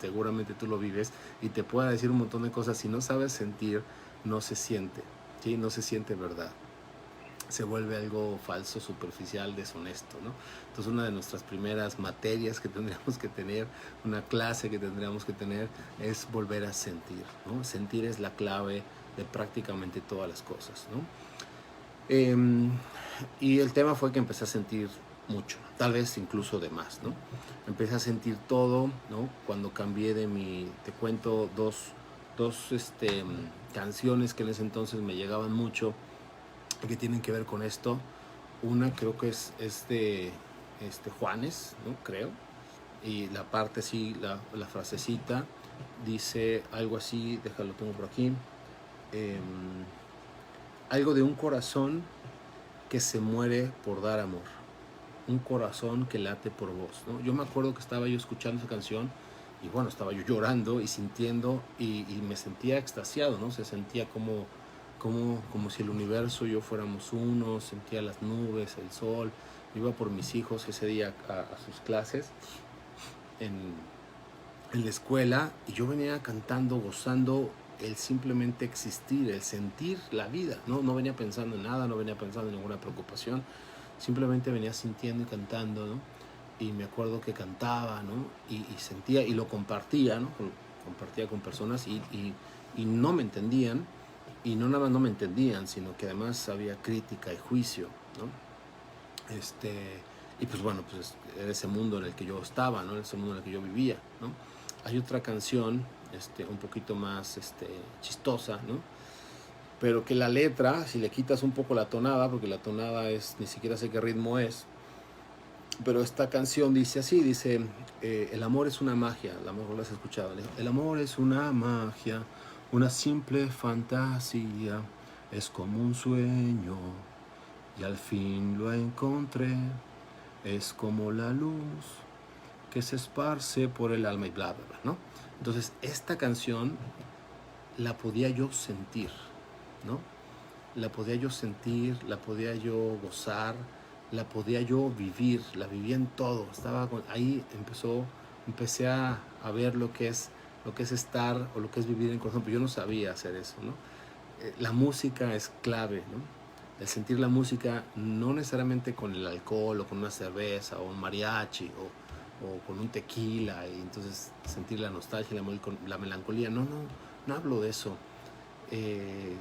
seguramente tú lo vives, y te pueda decir un montón de cosas, si no sabes sentir, no se siente, ¿sí? No se siente verdad, se vuelve algo falso, superficial, deshonesto, ¿no? Entonces una de nuestras primeras materias que tendríamos que tener, una clase que tendríamos que tener, es volver a sentir, ¿no? Sentir es la clave de prácticamente todas las cosas, ¿no? Y el tema fue que empecé a sentir mucho, tal vez incluso de más, ¿no? Empecé a sentir todo, ¿no? Cuando cambié te cuento dos canciones que en ese entonces me llegaban mucho, que tienen que ver con esto. Una creo que es de Juanes, ¿no? Creo. Y la parte así, la frasecita, dice algo así, déjalo, tengo por aquí. Algo de un corazón que se muere por dar amor. Un corazón que late por vos, ¿no? Yo me acuerdo que estaba yo escuchando esa canción y bueno, estaba yo llorando y sintiendo y me sentía extasiado, ¿no? Se sentía como si el universo y yo fuéramos uno, sentía las nubes, el sol. Iba por mis hijos ese día a sus clases en la escuela y yo venía cantando, gozando el simplemente existir, el sentir la vida, ¿no? No venía pensando en nada, no venía pensando en ninguna preocupación, simplemente venía sintiendo y cantando, ¿no? Y me acuerdo que cantaba, ¿no? Y sentía y lo compartía, ¿no? Compartía con personas y no me entendían, y no nada más no me entendían, sino que además había crítica y juicio, ¿no? Y pues bueno, pues era ese mundo en el que yo estaba, ¿no? Ese mundo en el que yo vivía, ¿no? Hay otra canción, un poquito más chistosa, ¿no? Pero que la letra, si le quitas un poco la tonada, porque la tonada es, ni siquiera sé qué ritmo es, pero esta canción dice así, dice, el amor es una magia, a lo mejor lo has escuchado, el amor es una magia, una simple fantasía, es como un sueño, y al fin lo encontré, es como la luz que se esparce por el alma y bla, bla, bla, ¿no? Entonces, esta canción la podía yo sentir, ¿no? La podía yo sentir, la podía yo gozar, la podía yo vivir, la vivía en todo. Ahí empecé a ver lo que es estar o lo que es vivir en corazón, pero yo no sabía hacer eso, ¿no? La música es clave, ¿no? El sentir la música no necesariamente con el alcohol o con una cerveza o un mariachi o con un tequila y entonces sentir la nostalgia y la melancolía. No hablo de eso.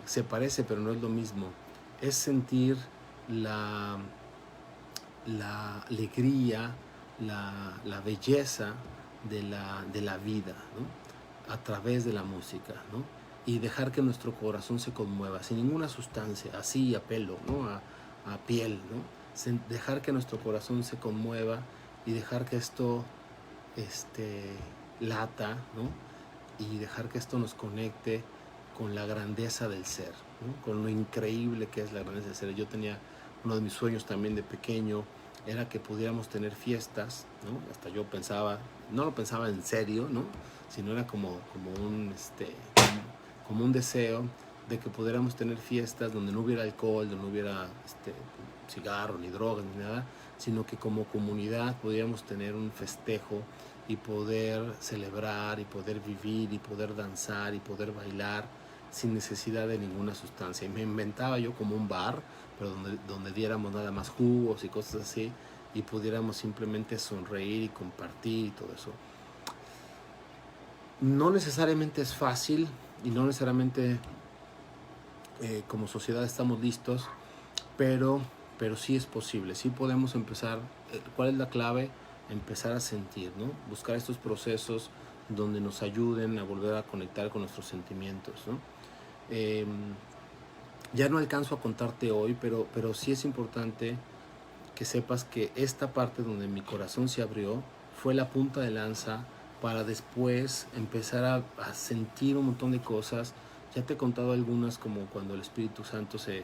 Se parece, pero no es lo mismo. Es sentir la, la alegría, la belleza de la vida, ¿no? A través de la música, ¿no? Y dejar que nuestro corazón se conmueva, sin ninguna sustancia, así a pelo, ¿no? A piel, ¿no? Dejar que nuestro corazón se conmueva y dejar que esto lata, ¿no? Y dejar que esto nos conecte con la grandeza del ser, ¿no? Con lo increíble que es la grandeza del ser. Yo tenía uno de mis sueños también de pequeño, era que pudiéramos tener fiestas, ¿no? Hasta yo pensaba, no lo pensaba en serio, ¿no? Sino era como un deseo de que pudiéramos tener fiestas donde no hubiera alcohol, donde no hubiera cigarro, ni drogas, ni nada, sino que como comunidad pudiéramos tener un festejo y poder celebrar y poder vivir y poder danzar y poder bailar sin necesidad de ninguna sustancia. Y me inventaba yo como un bar, pero donde diéramos nada más jugos y cosas así y pudiéramos simplemente sonreír y compartir y todo eso. No necesariamente es fácil y no necesariamente como sociedad estamos listos, pero sí es posible, sí podemos empezar. ¿Cuál es la clave? Empezar a sentir, ¿no? Buscar estos procesos donde nos ayuden a volver a conectar con nuestros sentimientos, ¿no? Ya no alcanzo a contarte hoy, pero sí es importante que sepas que esta parte donde mi corazón se abrió fue la punta de lanza para después empezar a sentir un montón de cosas. Ya te he contado algunas, como cuando el Espíritu Santo se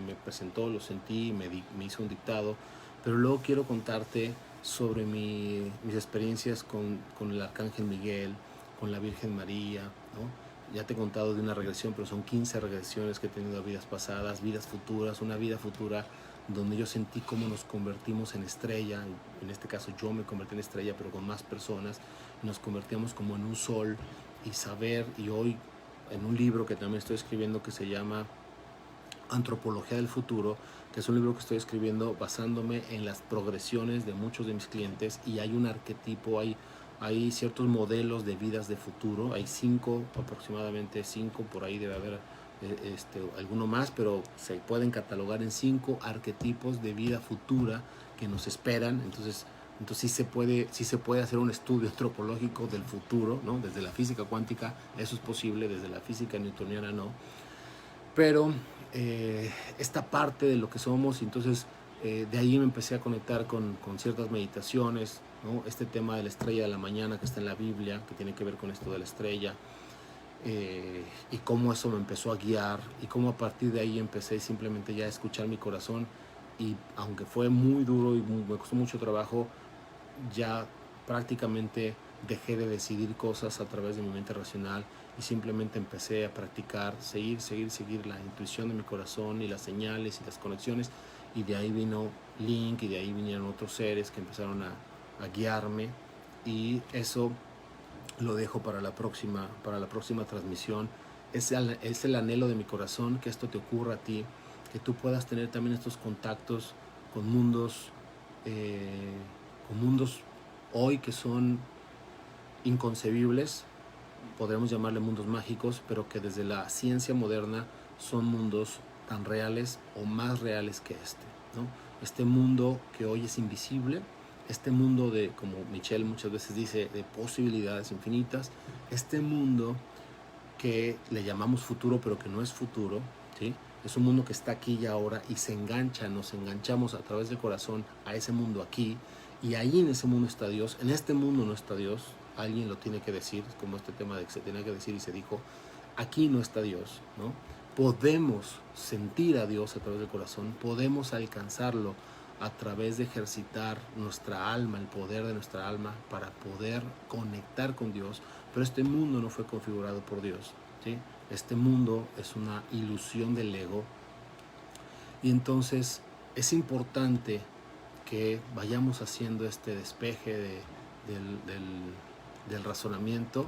me presentó, lo sentí, me hizo un dictado, pero luego quiero contarte sobre mis experiencias con el Arcángel Miguel, con la Virgen María, ¿no? Ya te he contado de una regresión, pero son 15 regresiones que he tenido a vidas pasadas, vidas futuras, una vida futura donde yo sentí cómo nos convertimos en estrella. En este caso yo me convertí en estrella, pero con más personas, nos convertíamos como en un sol y saber. Y hoy en un libro que también estoy escribiendo que se llama Antropología del Futuro, que es un libro que estoy escribiendo basándome en las progresiones de muchos de mis clientes, y hay un arquetipo, hay ciertos modelos de vidas de futuro, hay 5, aproximadamente 5, por ahí debe haber alguno más, pero se pueden catalogar en 5 arquetipos de vida futura que nos esperan. Entonces sí se puede hacer un estudio antropológico del futuro, ¿no? Desde la física cuántica eso es posible, desde la física newtoniana no, pero esta parte de lo que somos. Entonces de ahí me empecé a conectar con ciertas meditaciones, ¿no? Este tema de la estrella de la mañana que está en la Biblia, que tiene que ver con esto de la estrella, y cómo eso me empezó a guiar y cómo a partir de ahí empecé simplemente ya a escuchar mi corazón. Y aunque fue muy duro y me costó mucho trabajo, ya prácticamente dejé de decidir cosas a través de mi mente racional y simplemente empecé a practicar, seguir la intuición de mi corazón y las señales y las conexiones, y de ahí vino Link y de ahí vinieron otros seres que empezaron a guiarme, y eso lo dejo para la próxima transmisión. Es el anhelo de mi corazón que esto te ocurra a ti, que tú puedas tener también estos contactos con mundos hoy que son inconcebibles, podremos llamarle mundos mágicos, pero que desde la ciencia moderna son mundos tan reales o más reales que este, ¿no? Este mundo que hoy es invisible, este mundo de, como Michelle muchas veces dice, de posibilidades infinitas, este mundo que le llamamos futuro, pero que no es futuro, ¿sí? Es un mundo que está aquí y ahora, y nos enganchamos a través del corazón a ese mundo aquí, y ahí en ese mundo está Dios. En este mundo no está Dios, alguien lo tiene que decir, como este tema de que se tenía que decir y se dijo, aquí no está Dios, ¿no? Podemos sentir a Dios a través del corazón, podemos alcanzarlo a través de ejercitar nuestra alma, el poder de nuestra alma para poder conectar con Dios, pero este mundo no fue configurado por Dios, ¿sí? Este mundo es una ilusión del ego, y entonces es importante que vayamos haciendo este despeje del razonamiento,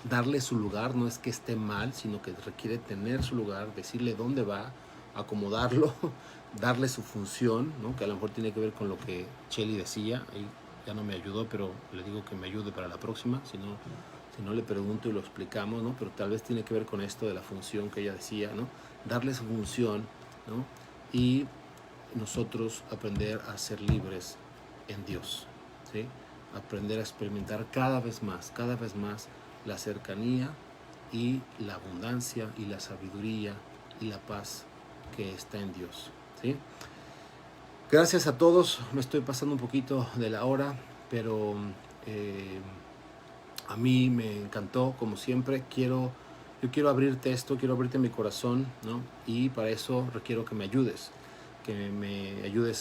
darle su lugar. No es que esté mal, sino que requiere tener su lugar, decirle dónde va, acomodarlo, darle su función, ¿no? Que a lo mejor tiene que ver con lo que Cheli decía. Ahí ya no me ayudó, pero le digo que me ayude para la próxima, si no le pregunto y lo explicamos, ¿no? Pero tal vez tiene que ver con esto de la función que ella decía, ¿no? Darle su función, ¿no? Y nosotros aprender a ser libres en Dios, ¿sí? Aprender a experimentar cada vez más la cercanía y la abundancia y la sabiduría y la paz que está en Dios, ¿sí? Gracias a todos, me estoy pasando un poquito de la hora, pero a mí me encantó, como siempre. Yo quiero abrirte esto, quiero abrirte mi corazón, ¿no? Y para eso requiero que me ayudes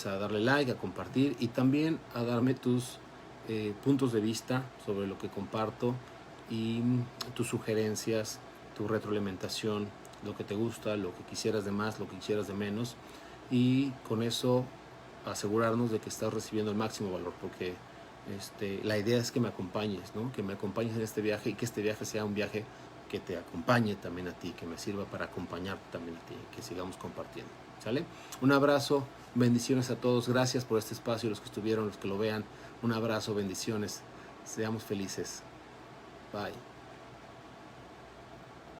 a darle like, a compartir y también a darme tus puntos de vista sobre lo que comparto y tus sugerencias, tu retroalimentación, lo que te gusta, lo que quisieras de más, lo que quisieras de menos, y con eso asegurarnos de que estás recibiendo el máximo valor, porque la idea es que me acompañes, ¿no? Que me acompañes en este viaje, y que este viaje sea un viaje que te acompañe también a ti, que me sirva para acompañarte también a ti, que sigamos compartiendo, ¿sale? Un abrazo, bendiciones a todos, gracias por este espacio, los que estuvieron, los que lo vean, un abrazo, bendiciones, seamos felices, bye.